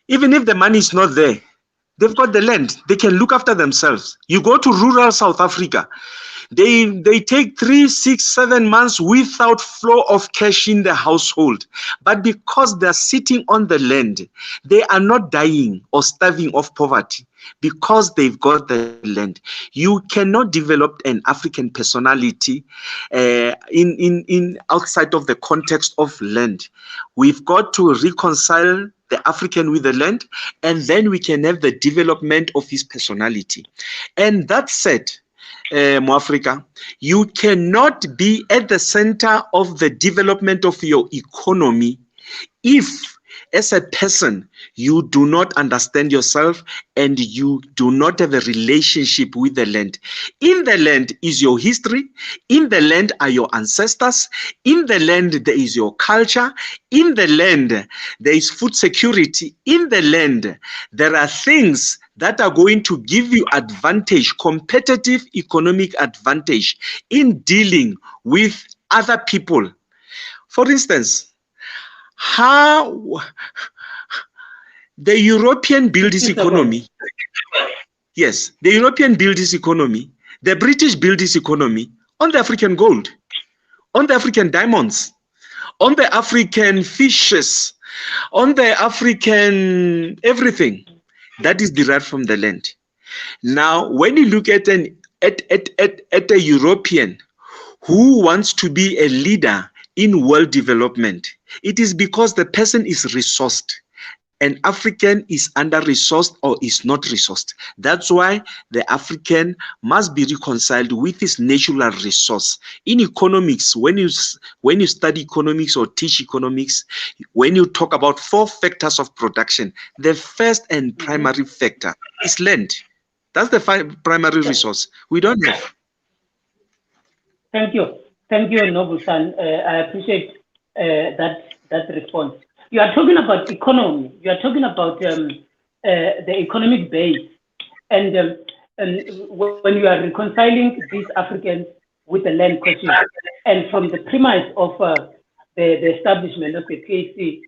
Even if the money is not there, they've got the land. They can look after themselves. You go to rural South Africa, they take 3, 6, 7 months without flow of cash in the household. But because they're sitting on the land, they are not dying or starving of poverty because they've got the land. You cannot develop an African personality in outside of the context of land. We've got to reconcile the African with the land, and then we can have the development of his personality. And that said, Mwafrika, you cannot be at the center of the development of your economy if, as a person, you do not understand yourself and you do not have a relationship with the land. In the land is your history. In the land are your ancestors. In the land there is your culture. In the land there is food security. In the land there are things that are going to give you advantage, competitive economic advantage in dealing with other people. For instance, how the European built its economy. Yes, the European built its economy. The British built its economy on the African gold, on the African diamonds, on the African fishes, on the African everything that is derived from the land. Now, when you look at a European who wants to be a leader in world development, it is because the person is resourced. an African is under-resourced or is not resourced. That's why the African must be reconciled with his natural resource. In economics, when you study economics or teach economics, when you talk about 4 factors of production, the first and primary factor is land. That's the primary resource. We don't have. Thank you, Nobu-san. I appreciate that response. You are talking about economy. You are talking about the economic base, and when you are reconciling these Africans with the land question, and from the premise of the establishment of the PAC,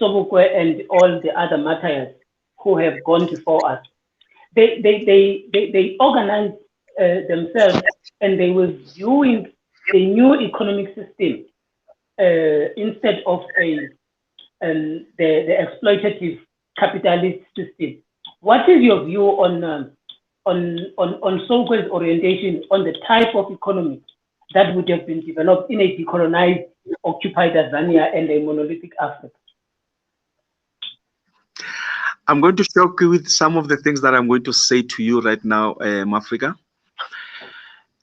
Sobukwe and all the other martyrs who have gone before us, they organized themselves, and they were viewing the new economic system instead of the exploitative capitalist system. What is your view on Sobukwe's orientation on the type of economy that would have been developed in a decolonized, occupied Tanzania and a monolithic Africa? I'm going to shock you with some of the things that I'm going to say to you right now, Mafrika.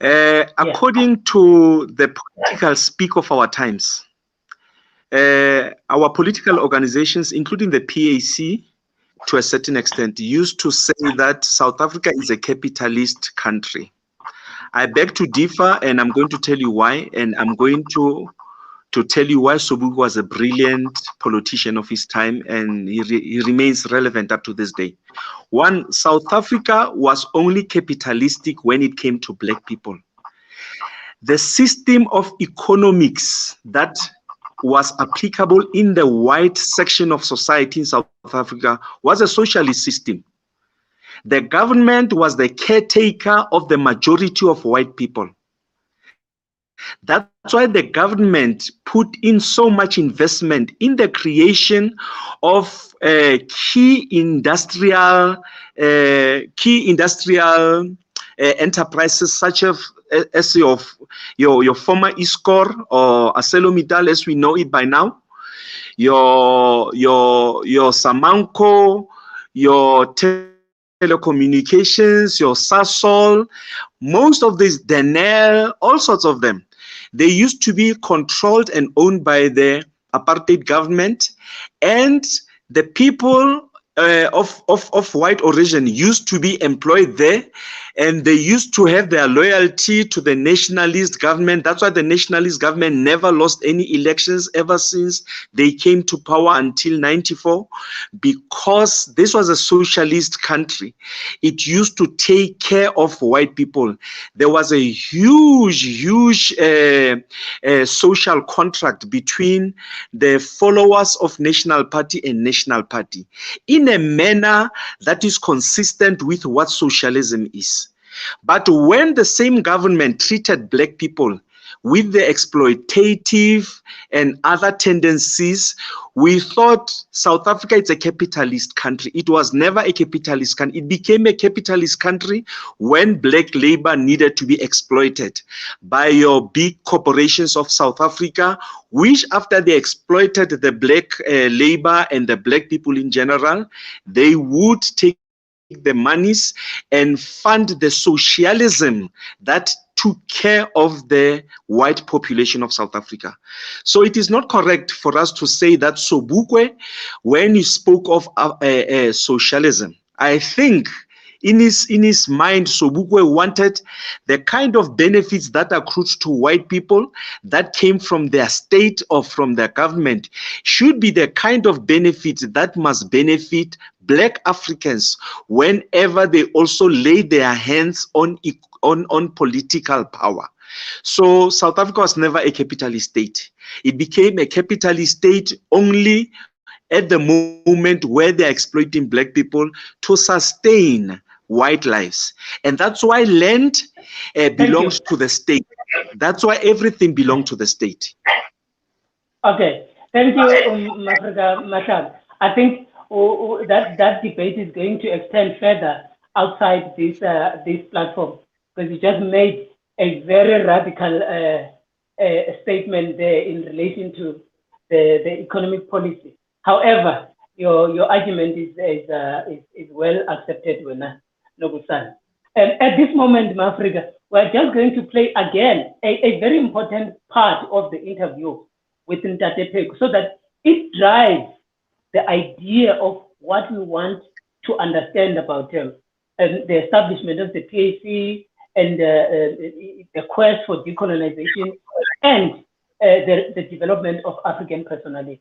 According to the political speak of our times, our political organizations, including the PAC, to a certain extent, used to say that South Africa is a capitalist country. I beg to differ, and I'm going to tell you why, and I'm going to tell you why Sobukwe was a brilliant politician of his time, and he remains relevant up to this day. One, South Africa was only capitalistic when it came to black people. The system of economics that was applicable in the white section of society in South Africa was a socialist system. The government was the caretaker of the majority of white people. That's why the government put in so much investment in the creation of key industrial enterprises such as your former ISCOR or ArcelorMittal, as we know it by now, your Samanco, your telecommunications, your Sasol, most of these, Denel, all sorts of them. They used to be controlled and owned by the apartheid government, and the people of white origin used to be employed there, and they used to have their loyalty to the nationalist government. That's why the nationalist government never lost any elections ever since they came to power until '94, because this was a socialist country. It used to take care of white people. There was a huge social contract between the followers of National Party and National Party, in a manner that is consistent with what socialism is. But when the same government treated black people with the exploitative and other tendencies, we thought South Africa is a capitalist country. It was never a capitalist country. It became a capitalist country when black labor needed to be exploited by your big corporations of South Africa, which after they exploited the black labor and the black people in general, they would take the monies and fund the socialism that took care of the white population of South Africa. So it is not correct for us to say that Sobukwe, when he spoke of socialism, I think in his mind, Sobukwe wanted the kind of benefits that accrued to white people that came from their state or from their government should be the kind of benefits that must benefit black Africans whenever they also lay their hands on political power. So South Africa was never a capitalist state. It became a capitalist state only at the moment where they're exploiting black people to sustain white lives. And that's why land belongs to the state. That's why everything belongs to the state. Okay, thank you, Mafrika Mashab. I think that debate is going to extend further outside this platform, because you just made a very radical statement there in relation to the economic policy. However, your argument is well accepted, Wena Nobusan. And at this moment in Africa, we're just going to play again a very important part of the interview with Ntate Pecu, so that it drives the idea of what we want to understand about the establishment of the PAC and the quest for decolonization and the development of African personality.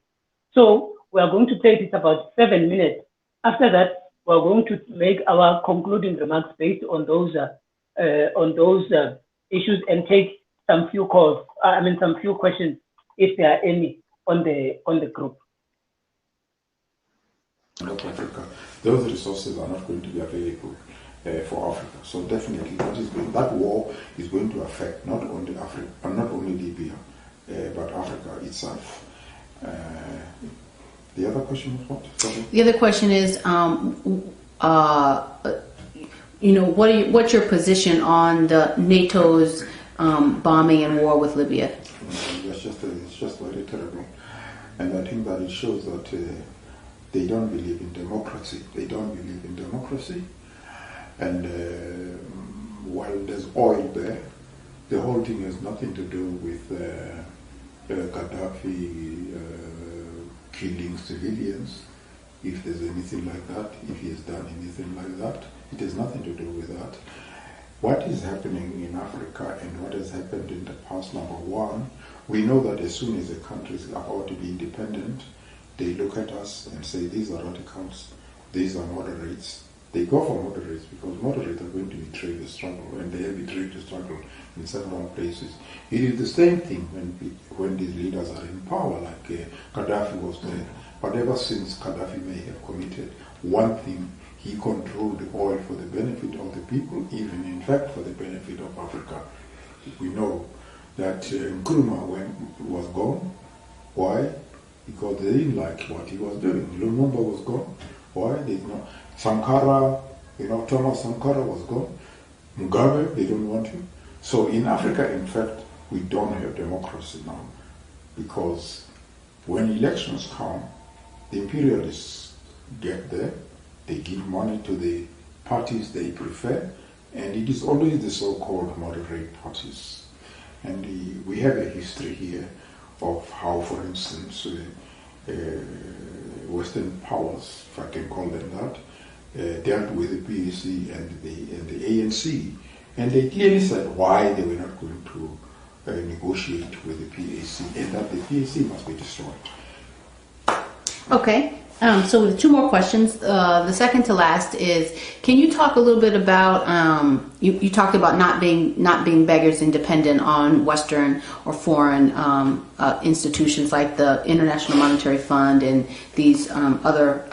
So we are going to play this about 7 minutes. After that, we're going to make our concluding remarks based on those issues and take some few calls. Some few questions, if there are any, on the group. Not Africa. Those resources are not going to be available for Africa. So definitely, that war is going to affect not only Africa, not only Libya, but Africa itself. The other question was what? Sorry? The other question is, what's your position on the NATO's bombing and war with Libya? It's just very terrible, and I think that it shows that they don't believe in democracy. They don't believe in democracy, and while there's oil there, the whole thing has nothing to do with Gaddafi killing civilians. If there's anything like that, if he has done anything like that, it has nothing to do with that. What is happening in Africa and what has happened in the past, number one, we know that as soon as a country is about to be independent, they look at us and say, these are radicals, these are moderates. They go for moderates because moderates are going to betray the struggle, and they have betrayed the struggle in several places. It is the same thing when these leaders are in power, like Gaddafi was there. But ever since Gaddafi may have committed one thing, he controlled the oil for the benefit of the people, even in fact for the benefit of Africa. We know that Nkrumah was gone. Why? Because they didn't like what he was doing. Lumumba was gone. Why? They did not. Sankara, Thomas Sankara was gone. Mugabe, they don't want him. So in Africa, in fact, we don't have democracy now, because when elections come, the imperialists get there, they give money to the parties they prefer, and it is always the so-called moderate parties. And we have a history here of how, for instance, Western powers, if I can call them that, dealt with the PAC and the ANC, and they clearly said why they were not going to negotiate with the PAC, and that the PAC must be destroyed. Okay. So with two more questions. The second to last is, can you talk a little bit about, you talked about not being beggars and dependent on Western or foreign institutions like the International Monetary Fund and these other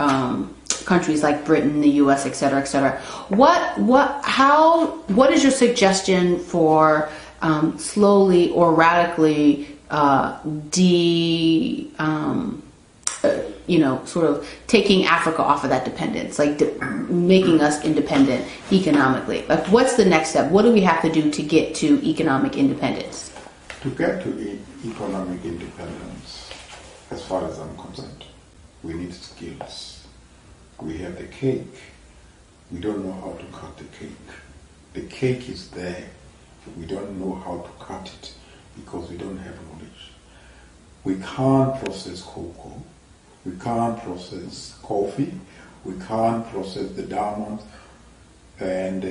countries like Britain, the US, et cetera, et cetera. What is your suggestion for slowly or radically sort of taking Africa off of that dependence, like making us independent economically? Like, what's the next step? What do we have to do to get to economic independence? To get to economic independence, as far as I'm concerned, we need skills. We have the cake. We don't know how to cut the cake. The cake is there. We don't know how to cut it because we don't have knowledge. We can't process cocoa. We can't process coffee. We can't process the diamonds, and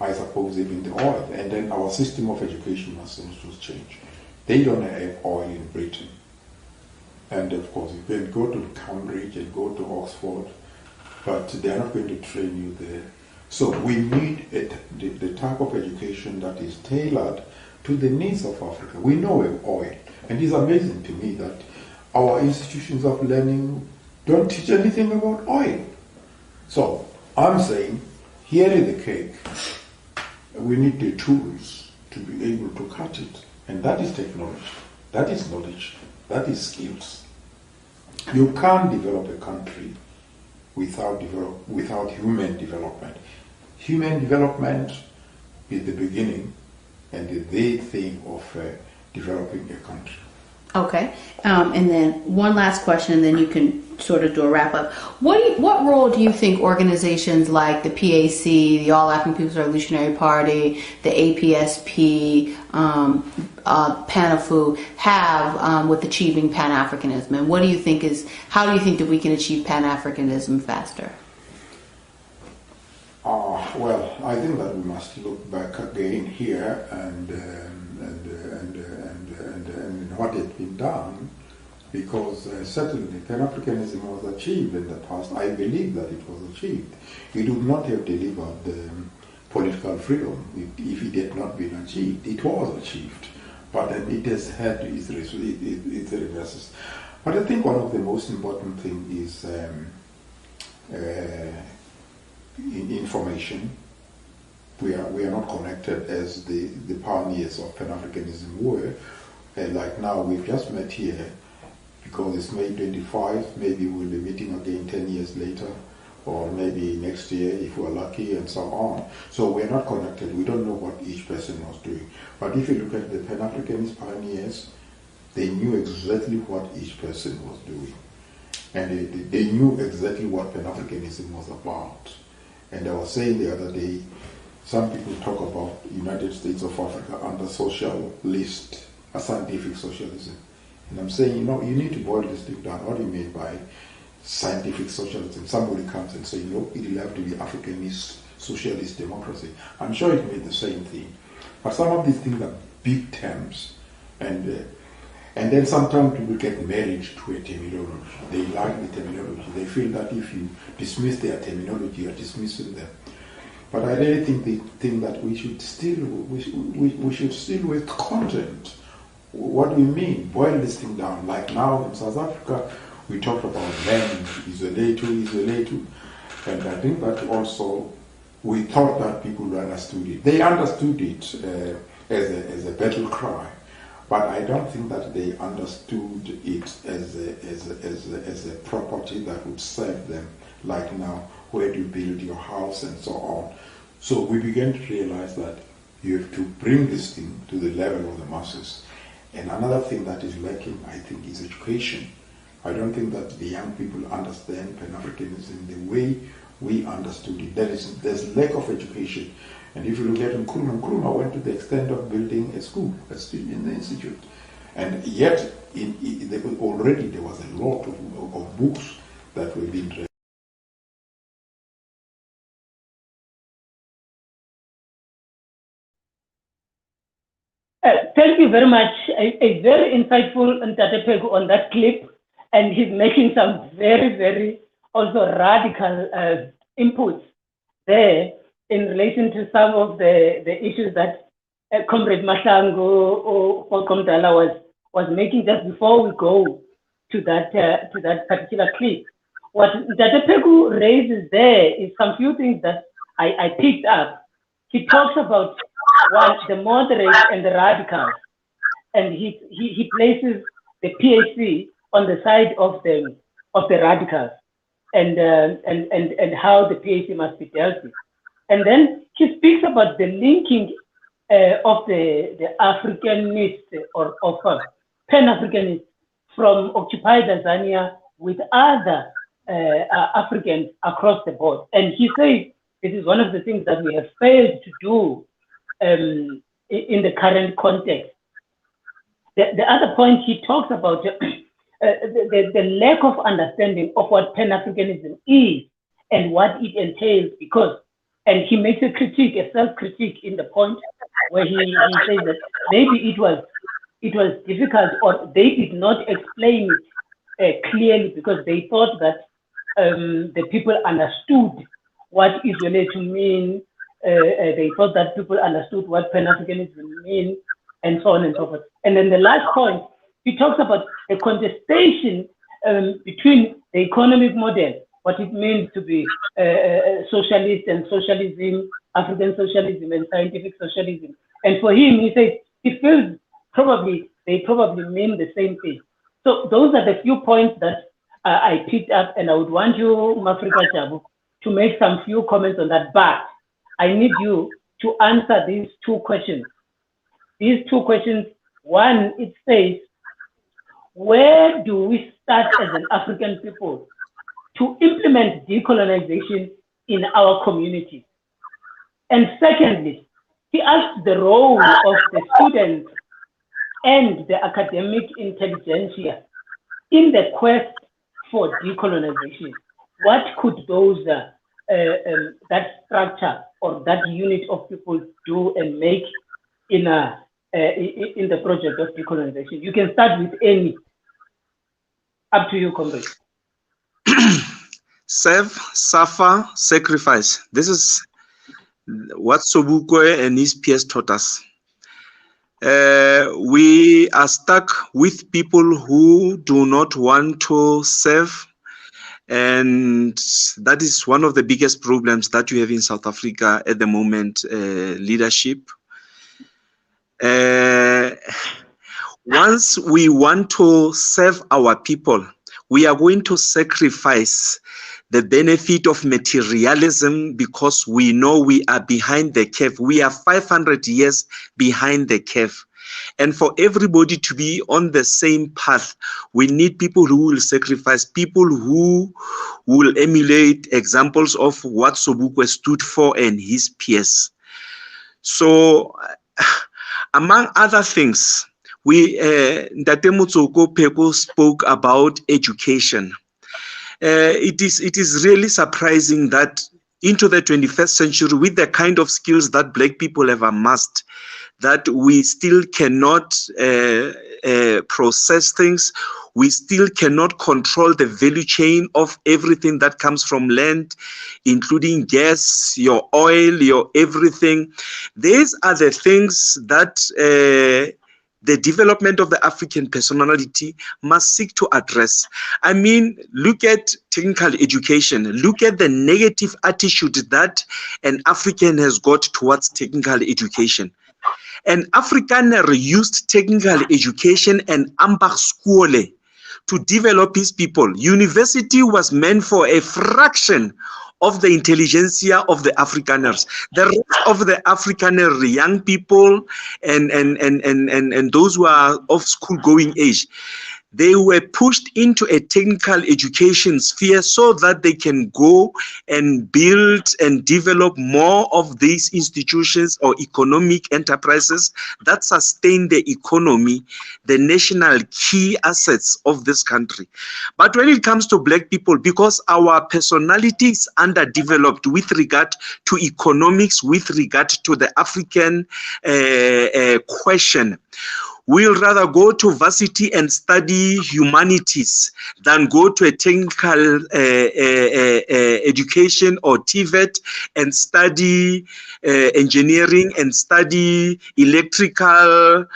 I suppose even the oil. And then our system of education must also change. They don't have oil in Britain. And of course, you can go to Cambridge and go to Oxford, but they're not going to train you there. So we need the type of education that is tailored to the needs of Africa. We know we have oil, and it's amazing to me that our institutions of learning don't teach anything about oil. So I'm saying, here is the cake. We need the tools to be able to cut it. And that is technology. That is knowledge. That is skills. You can't develop a country without human development. Human development is the beginning and the thing of developing a country. Okay, and then one last question, and then you can sort of do a wrap up. What role do you think organizations like the PAC, the All African People's Revolutionary Party, the APSP, PANAFU have with achieving Pan-Africanism? And how do you think that we can achieve Pan-Africanism faster? Well, I think that we must look back again here and what had been done, because certainly Pan-Africanism was achieved in the past. I believe that it was achieved. It would not have delivered political freedom if it had not been achieved. It was achieved, but then it has had its reverses. But I think one of the most important things is information. We are not connected as the pioneers of Pan-Africanism were. Like now, we've just met here because it's May 25, maybe we'll be meeting again 10 years later, or maybe next year if we're lucky, and so on. So we're not connected. We don't know what each person was doing. But if you look at the Pan-Africanist pioneers, they knew exactly what each person was doing. And they knew exactly what Pan-Africanism was about. And I was saying the other day, some people talk about United States of Africa under socialist, a scientific socialism. And I'm saying, you need to boil this thing down. What do you mean by scientific socialism? Somebody comes and says, it'll have to be Africanist socialist democracy. I'm sure it means the same thing. But some of these things are big terms. And then sometimes people get married to a terminology. They like the terminology. They feel that if you dismiss their terminology, you're dismissing them. But I really think that we should still with content. What do we mean? Boil this thing down. Like now in South Africa, we talked about land, isolate. And I think that also we thought that people understood it. They understood it as a battle cry. But I don't think that they understood it as a property that would serve them, like now, where do you build your house and so on. So we began to realize that you have to bring this thing to the level of the masses. And another thing that is lacking, I think, is education. I don't think that the young people understand Pan-Africanism the way we understood it. There's lack of education. And if you look at Nkrumah went to the extent of building a school, a student in the institute. And yet, already there was a lot of books that were being read. Thank you very much. A very insightful Pecu on that clip, and he's making some very, very also radical inputs there in relation to some of the issues that Comrade Mahlangu or Komdala was making just before we go to that particular clip. What Pecu raises there is some few things that I picked up. He talks about one, the moderates and the radicals, and he places the PAC on the side of the radicals, and how the PAC must be dealt with. And then he speaks about the linking of the Africanist or of Pan-Africanist from occupied Tanzania with other Africans across the board. And he says this is one of the things that we have failed to do in the current context. The other point he talks about the lack of understanding of what Pan-Africanism is and what it entails, and he makes a critique, a self-critique in the point where he says that maybe it was difficult, or they did not explain it clearly because they thought that the people understood what isolation means. They thought that people understood what Pan-Africanism means, and so on and so forth. And then the last point, he talks about a contestation between the economic model, what it means to be socialist and socialism, African socialism and scientific socialism. And for him, he says, he feels they probably mean the same thing. So those are the few points that I picked up, and I would want you, Mafrika Jabu, to make some few comments on that. But I need you to answer these two questions. These two questions, one, it says, where do we start as an African people to implement decolonization in our communities? And secondly, he asked the role of the students and the academic intelligentsia in the quest for decolonization. What could those that structure or that unit of people do and make in the project of decolonization? You can start with any. Up to you, comrade. Serve, suffer, sacrifice. This is what Sobukwe and his peers taught us. We are stuck with people who do not want to serve, and that is one of the biggest problems that you have in South Africa at the moment, leadership. Once we want to serve our people, we are going to sacrifice the benefit of materialism because we know we are behind the curve. We are 500 years behind the curve. And for everybody to be on the same path, we need people who will sacrifice, people who will emulate examples of what Sobukwe stood for and his peers. So, among other things, Ndate Motsoko Pecu spoke about education. It is really surprising that into the 21st century, with the kind of skills that Black people have amassed, that we still cannot process things. We still cannot control the value chain of everything that comes from land, including gas, your oil, your everything. These are the things that the development of the African personality must seek to address. I mean, look at technical education. Look at the negative attitude that an African has got towards technical education. An Afrikaner used technical education and ambacht skole to develop his people. University was meant for a fraction of the intelligentsia of the Afrikaners. The rest of the Afrikaner young people and those who are of school-going age, they were pushed into a technical education sphere so that they can go and build and develop more of these institutions or economic enterprises that sustain the economy, the national key assets of this country. But when it comes to Black people, because our personality is underdeveloped with regard to economics, with regard to the African question, we'll rather go to varsity and study humanities than go to a technical education or TVET and study engineering and study electrical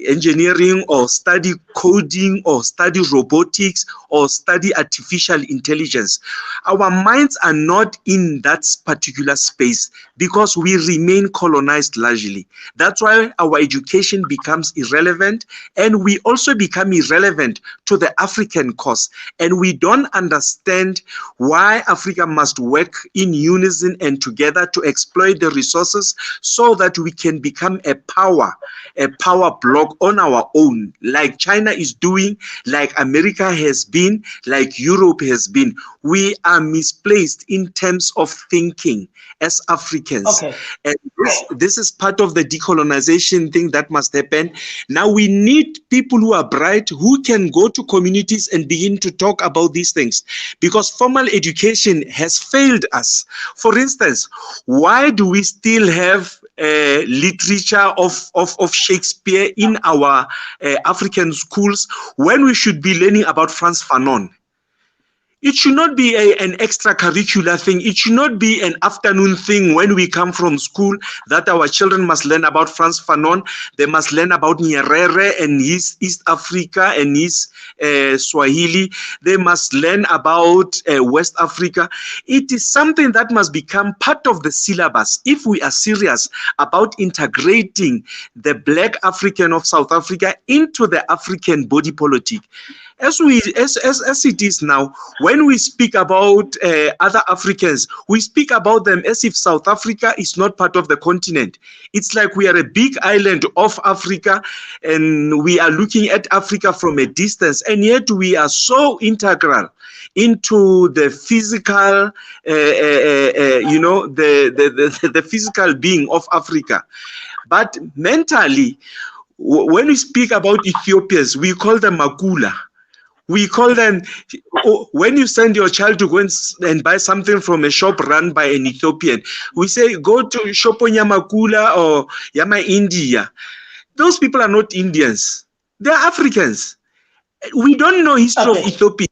engineering or study coding or study robotics or study artificial intelligence. Our minds are not in that particular space because we remain colonized largely. That's why our education becomes irrelevant, and we also become irrelevant to the African cause. And we don't understand why Africa must work in unison and together to exploit the resources so that we can become a power bloc on our own, like China is doing, like America has been, like Europe has been. We are misplaced in terms of thinking as Africans. Okay. And this is part of the decolonization thing that must happen. Now we need people who are bright, who can go to communities and begin to talk about these things, because formal education has failed us. For instance, why do we still have literature of Shakespeare in our African schools when we should be learning about Frantz Fanon? It should not be an extracurricular thing. It should not be an afternoon thing when we come from school that our children must learn about Frantz Fanon. They must learn about Nyerere and his East Africa and his Swahili. They must learn about West Africa. It is something that must become part of the syllabus if we are serious about integrating the Black African of South Africa into the African body politic. As it is now, when we speak about other Africans, we speak about them as if South Africa is not part of the continent. It's like we are a big island of Africa, and we are looking at Africa from a distance, and yet we are so integral into the physical, the physical being of Africa. But mentally, when we speak about Ethiopians, we call them Makula. We call them, when you send your child to go and buy something from a shop run by an Ethiopian, we say, go to Shop on Yamakula or Yama India. Those people are not Indians. They're Africans. We don't know history of Ethiopia.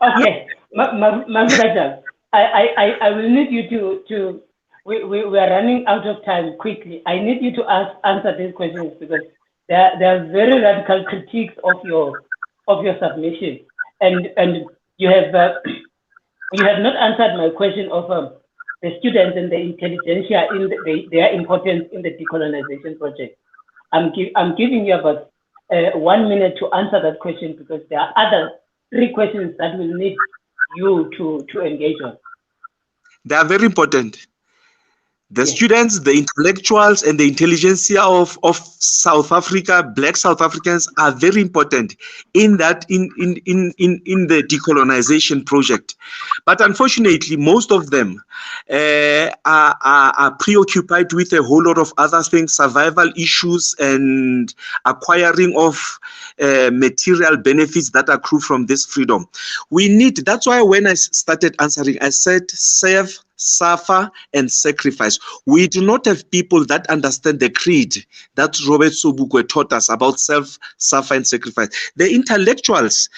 Okay. Magdalena, I will need you to we are running out of time quickly. I need you to answer these questions because there are very radical critiques of your submission, and you have not answered my question of the students and the intelligentsia in their importance in the decolonization project. I'm giving you about 1 minute to answer that question because there are other 3 questions that will need you to engage on. They are very important. The students, the intellectuals, and the intelligentsia of South Africa, Black South Africans, are very important in that in the decolonization project. But unfortunately, most of them are preoccupied with a whole lot of other things, survival issues, and acquiring of material benefits that accrue from this freedom. We need. That's why when I started answering, I said serve, suffer, and sacrifice. We do not have people that understand the creed that Robert Sobukwe taught us about self, suffer, and sacrifice. The intellectuals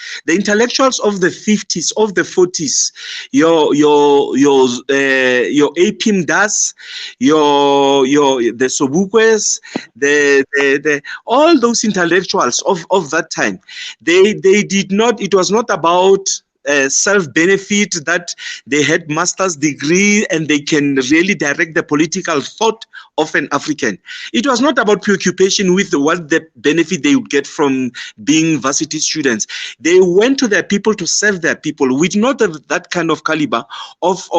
of the 50s, of the 40s, your Apim Das, the Sobukwes, the all those intellectuals of that time, they did not. It was not about self-benefit, that they had master's degree and they can really direct the political thought of an African. It was not about preoccupation with what the benefit they would get from being varsity students. They went to their people to serve their people. We do not have that kind of caliber of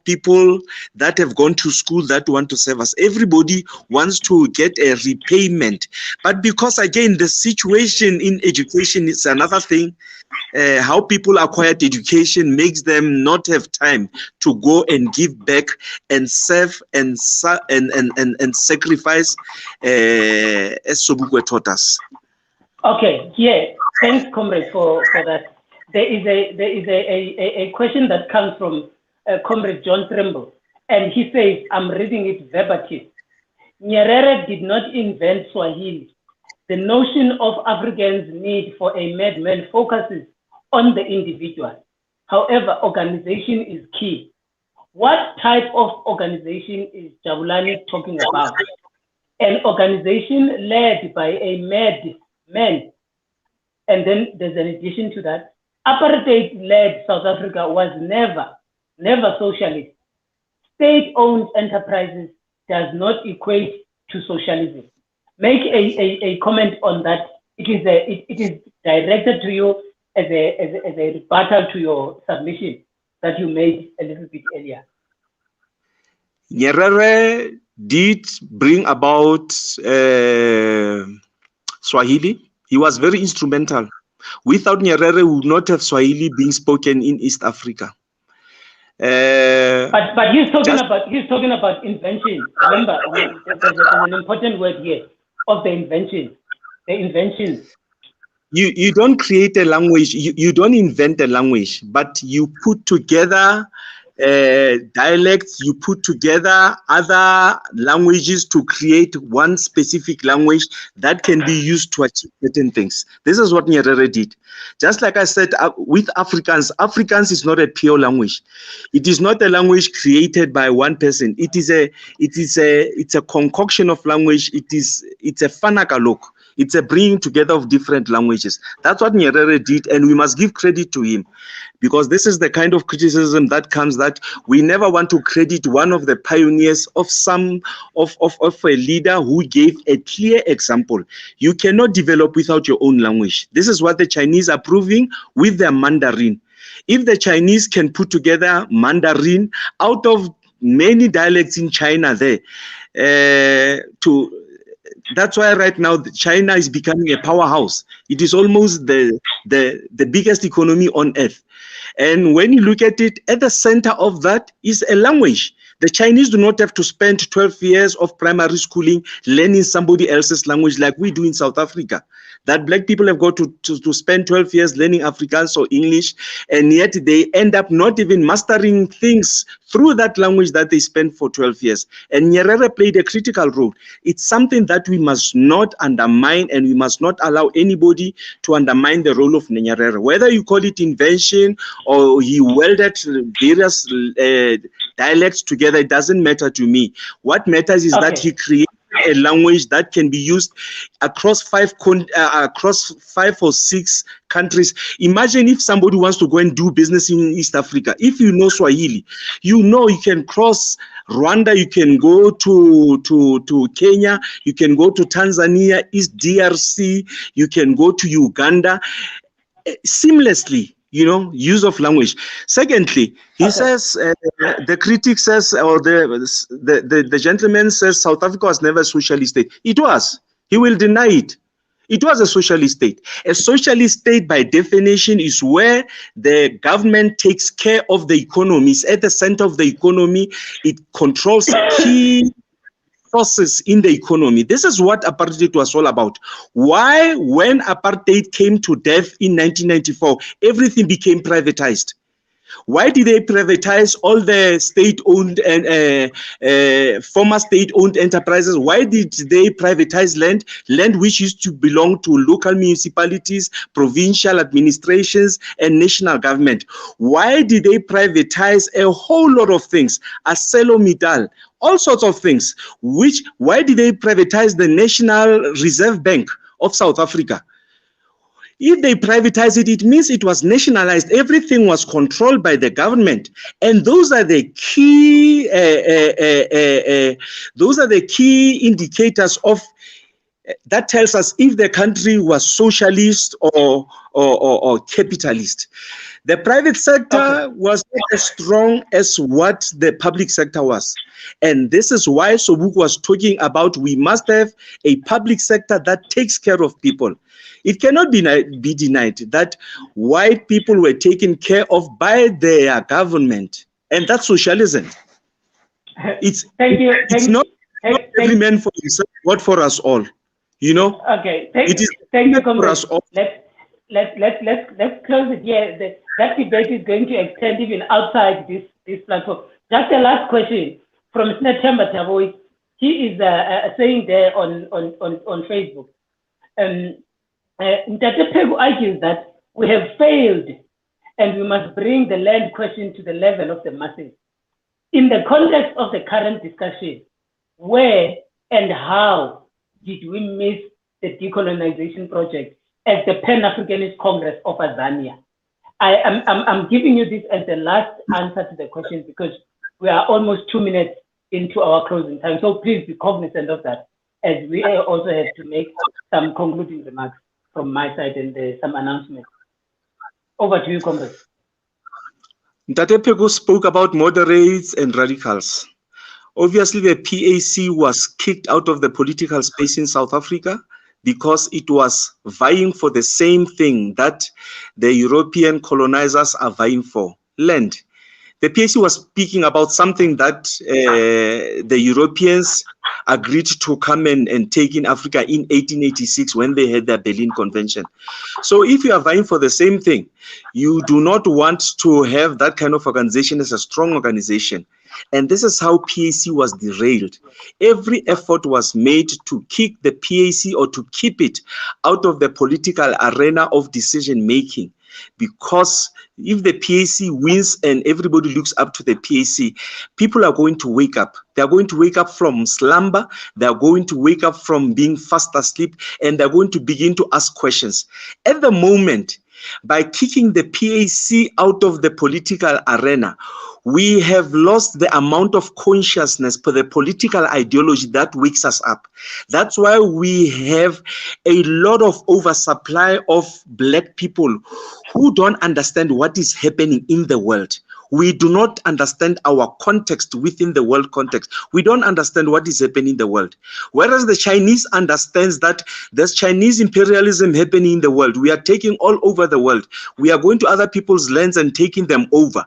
people that have gone to school that want to serve us. Everybody wants to get a repayment. But because, again, the situation in education is another thing. How people acquired education makes them not have time to go and give back and serve and sacrifice, as Sobukwe taught us. Okay, yeah, thanks, comrade, for that. There is a question that comes from Comrade John Trimble, and he says, I'm reading it verbatim. Nyerere did not invent Swahili. The notion of Africans' need for a madman focuses on the individual. However, organization is key. What type of organization is Jabulani talking about? An organization led by a madman. And then there's an addition to that. Apartheid-led South Africa was never socialist. State-owned enterprises does not equate to socialism. Make a comment on that. It is directed to you as a rebuttal to your submission that you made a little bit earlier. Nyerere did bring about Swahili. He was very instrumental. Without Nyerere, we would not have Swahili being spoken in East Africa. But he's talking about invention. Remember, there's an important word here of the invention. The invention. You don't create a language. You don't invent a language, but you put together dialects. You put together other languages to create one specific language that can be used to achieve certain things. This is what Nyerere did. Just like I said, with Afrikaans is not a pure language. It is not a language created by one person. It's a concoction of language. It's a Fanakalok. It's a bringing together of different languages. That's what Nyerere did, and we must give credit to him, because this is the kind of criticism that comes, that we never want to credit one of the pioneers of a leader who gave a clear example. You cannot develop without your own language. This is what the Chinese are proving with their Mandarin. If the Chinese can put together Mandarin out of many dialects in China there, that's why right now China is becoming a powerhouse. It is almost the biggest economy on earth. And when you look at it, at the center of that is a language. The Chinese do not have to spend 12 years of primary schooling learning somebody else's language like we do in South Africa. That black people have got to spend 12 years learning Afrikaans or English, and yet they end up not even mastering things through that language that they spent for 12 years. And Nyerere played a critical role. It's something that we must not undermine, and we must not allow anybody to undermine the role of Nyerere. Whether you call it invention or he welded various dialects together, it doesn't matter to me. What matters is that he created a language that can be used across five or six countries. Imagine if somebody wants to go and do business in East Africa. If you know Swahili, you know you can cross Rwanda, you can go to Kenya, you can go to Tanzania, East DRC, you can go to Uganda seamlessly. You know, use of language. Secondly, he says, the critic says, or the gentleman says, South Africa was never a socialist state. It was. He will deny it. It was a socialist state. A socialist state, by definition, is where the government takes care of the economy. It's at the center of the economy. It controls key forces in the economy. This is what apartheid was all about. Why, when apartheid came to death in 1994, everything became privatized? Why did they privatize all the state-owned and former state-owned enterprises? Why did they privatize land which used to belong to local municipalities, provincial administrations, and national government? Why did they privatize a whole lot of things? ArcelorMittal, all sorts of things. Why did they privatize the National Reserve Bank of South Africa? If they privatize it, it means it was nationalized. Everything was controlled by the government, and those are the key. Those are the key indicators of that tells us if the country was socialist or capitalist. The private sector was not as strong as what the public sector was. And this is why Sobukwe was talking about we must have a public sector that takes care of people. It cannot be denied that white people were taken care of by their government, and that's socialism. It's not every man for himself, but for us all. You know. Okay. Thank you, for us all. Let's close it here. That debate is going to extend even outside this platform. Just a last question from Snetemba Tavoy. He is saying there on Facebook. Mtate Pecu argues that we have failed and we must bring the land question to the level of the masses. In the context of the current discussion, where and how did we miss the decolonization project as the Pan-Africanist Congress of Azania? I'm giving you this as the last answer to the question because we are almost 2 minutes into our closing time. So please be cognizant of that, as we also have to make some concluding remarks from my side and some announcements. Over to you, Comrade. Mtate Pecu spoke about moderates and radicals. Obviously, the PAC was kicked out of the political space in South Africa because it was vying for the same thing that the European colonizers are vying for, land. The PAC was speaking about something that the Europeans agreed to come and take in Africa in 1886 when they had their Berlin Convention. So if you are vying for the same thing, you do not want to have that kind of organization as a strong organization. And this is how PAC was derailed. Every effort was made to kick the PAC or to keep it out of the political arena of decision making. because if the PAC wins and everybody looks up to the PAC, people are going to wake up. They're going to wake up from slumber. They're going to wake up from being fast asleep, and they're going to begin to ask questions. At the moment, by kicking the PAC out of the political arena, we have lost the amount of consciousness for the political ideology that wakes us up. That's why we have a lot of oversupply of black people who don't understand what is happening in the world. We do not understand our context within the world context. We don't understand what is happening in the world. Whereas the Chinese understands that there's Chinese imperialism happening in the world. We are taking all over the world. We are going to other people's lands and taking them over.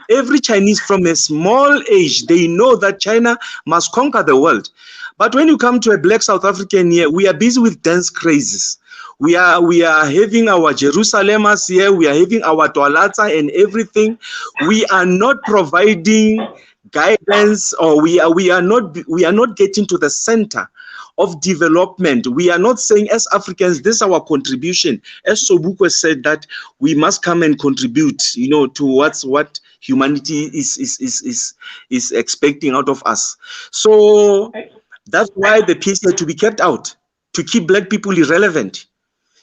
Every Chinese from a small age, they know that China must conquer the world. But when you come to a black South African here, we are busy with dance crazes. We are having our Jerusalemas here, we are having our Toalata and everything. We are not providing guidance, or we are not getting to the center of development. We are not saying, as Africans, this is our contribution. As Sobukwe said, that we must come and contribute, towards what humanity is expecting out of us. So that's why the peace had to be kept out, to keep black people irrelevant,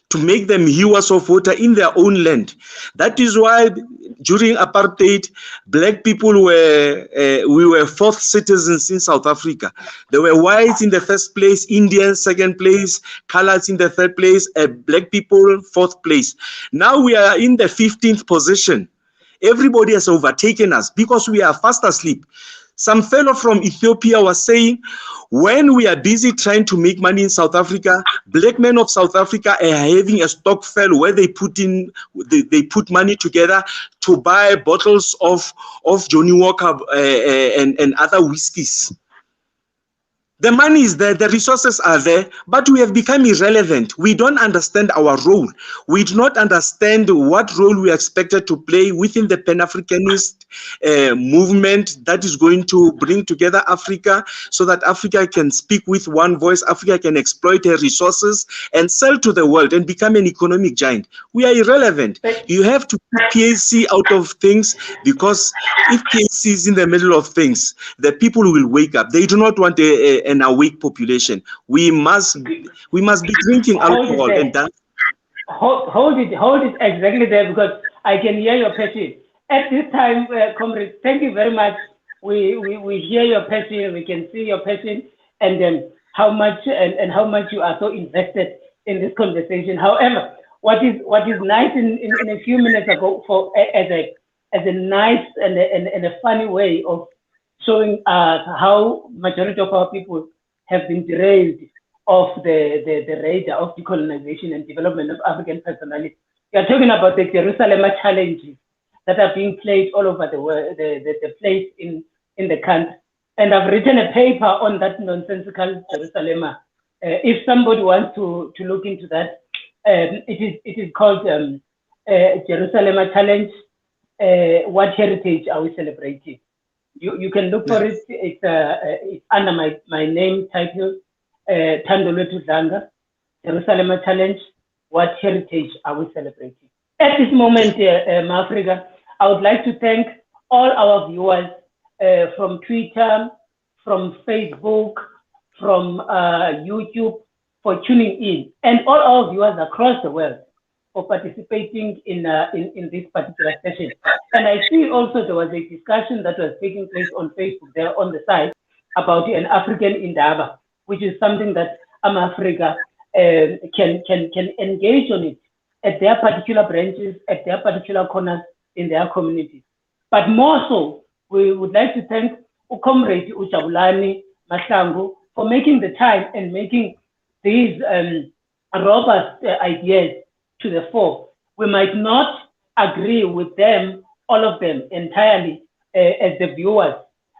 to make them hewers of water in their own land. That is why during apartheid, black people we were fourth citizens in South Africa. There were whites in the first place, Indians second place, colors in the third place, black people fourth place. Now we are in the 15th position. Everybody has overtaken us because we are fast asleep. Some fellow from Ethiopia was saying, when we are busy trying to make money in South Africa, black men of South Africa are having a stockpile where they put money together to buy bottles of Johnny Walker and other whiskeys. The money is there, the resources are there, but we have become irrelevant. We don't understand our role. We do not understand what role we are expected to play within the Pan-Africanist movement that is going to bring together Africa so that Africa can speak with one voice, Africa can exploit her resources and sell to the world and become an economic giant. We are irrelevant. You have to put PAC out of things, because if PAC is in the middle of things, the people will wake up. They do not want an awake population. We must be drinking alcohol and dance. Hold it exactly there, because I can hear your passion. At this time, comrades, thank you very much. We hear your passion, we can see your passion, and then how much you are so invested in this conversation. However, what is nice in a few minutes ago, as a nice and a funny way of showing how majority of our people have been derailed of the radar of decolonization and development of African personality. We are talking about the Jerusalem challenges that are being played all over the world, the place in the country. And I've written a paper on that nonsensical Jerusalem. If somebody wants to look into that, it is called Jerusalem Challenge. What heritage are we celebrating? You can look for it. It's under my name title, Thandolwethu Dlanga, Jerusalem Challenge. What heritage are we celebrating? At this moment, Africa, I would like to thank all our viewers from Twitter, from Facebook, from YouTube for tuning in, and all our viewers across the world for participating in this particular session. And I see also there was a discussion that was taking place on Facebook there on the side about an African Indaba, which is something that Africa can engage on it at their particular branches, at their particular corners in their communities. But more so, we would like to thank Comrade Ujabulani Mahlangu for making the time and making these robust ideas to the fore. We might not agree with them, all of them entirely, as the viewers.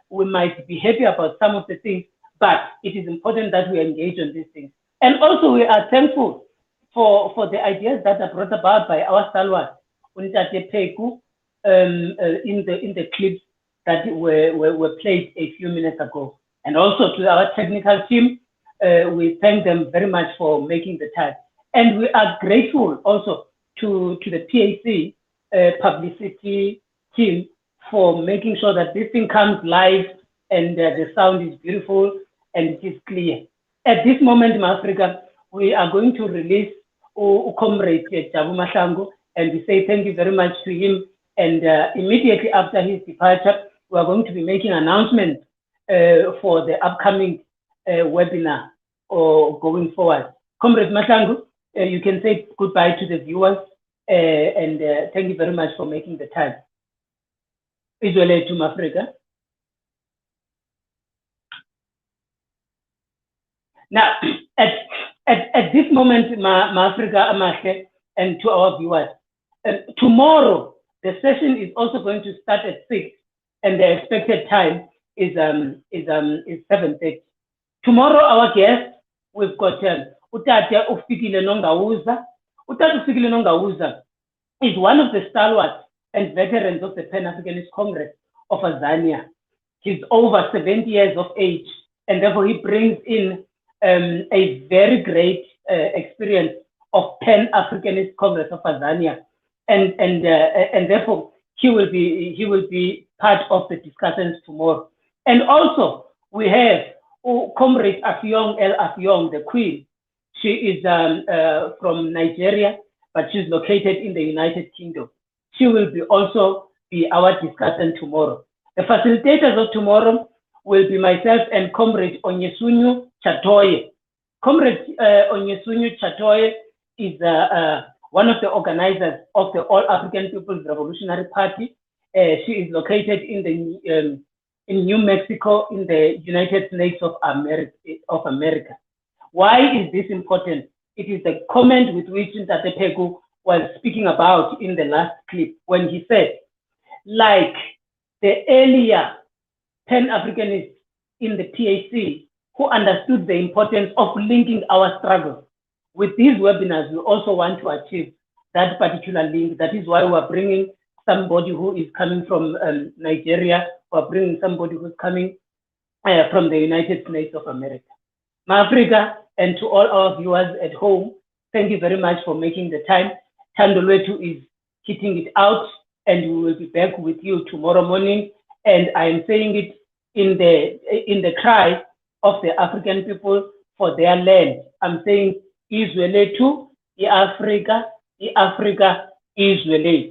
We might be happy about some of the things, but it is important that we engage on these things. And also we are thankful for the ideas that are brought about by our stalwart, Pecu, in the clips that were played a few minutes ago. And also to our technical team, we thank them very much for making the time. And we are grateful also to the PAC publicity team for making sure that this thing comes live and the sound is beautiful and it is clear. At this moment in Africa, we are going to release Comrade Jabu Mahlangu, and we say thank you very much to him. And immediately after his departure, we are going to be making announcements for the upcoming webinar or going forward. Comrade Mahlangu, you can say goodbye to the viewers and thank you very much for making the time. Izwele to Africa. Now, at this moment, Africa Amahle, and to our viewers, tomorrow the session is also going to start at 6, and the expected time is 7:30. Tomorrow, our guest, we've got Utate Ufikile Nongawuza. Utate Ufikile Nongawuza is one of the stalwarts and veterans of the Pan-Africanist Congress of Azania. He's over 70 years of age, and therefore he brings in a very great experience of Pan-Africanist Congress of Azania, and therefore he will be part of the discussions tomorrow. And also we have Comrade Afyong El Afyong, the Queen. She is from Nigeria, but she's located in the United Kingdom. She will also be our discussion tomorrow. The facilitators of tomorrow will be myself and Comrade Onyesunyu Chatoye. Comrade Onyesunyu Chatoye is one of the organizers of the All African People's Revolutionary Party. She is located in New Mexico, in the United States of America. Why is this important? It is the comment with which Pecu was speaking about in the last clip, when he said, like the earlier Pan-Africanists in the PAC who understood the importance of linking our struggles. With these webinars, we also want to achieve that particular link. That is why we're bringing somebody who is coming from Nigeria, we're bringing somebody who's coming from the United States of America. Africa, and to all our viewers at home, thank you very much for making the time. Tandolwetu is hitting it out, and we will be back with you tomorrow morning. And I am saying it in the cry of the African people for their land. I'm saying Izweletu, Africa, Izweletu.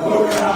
Oh,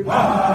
Wow.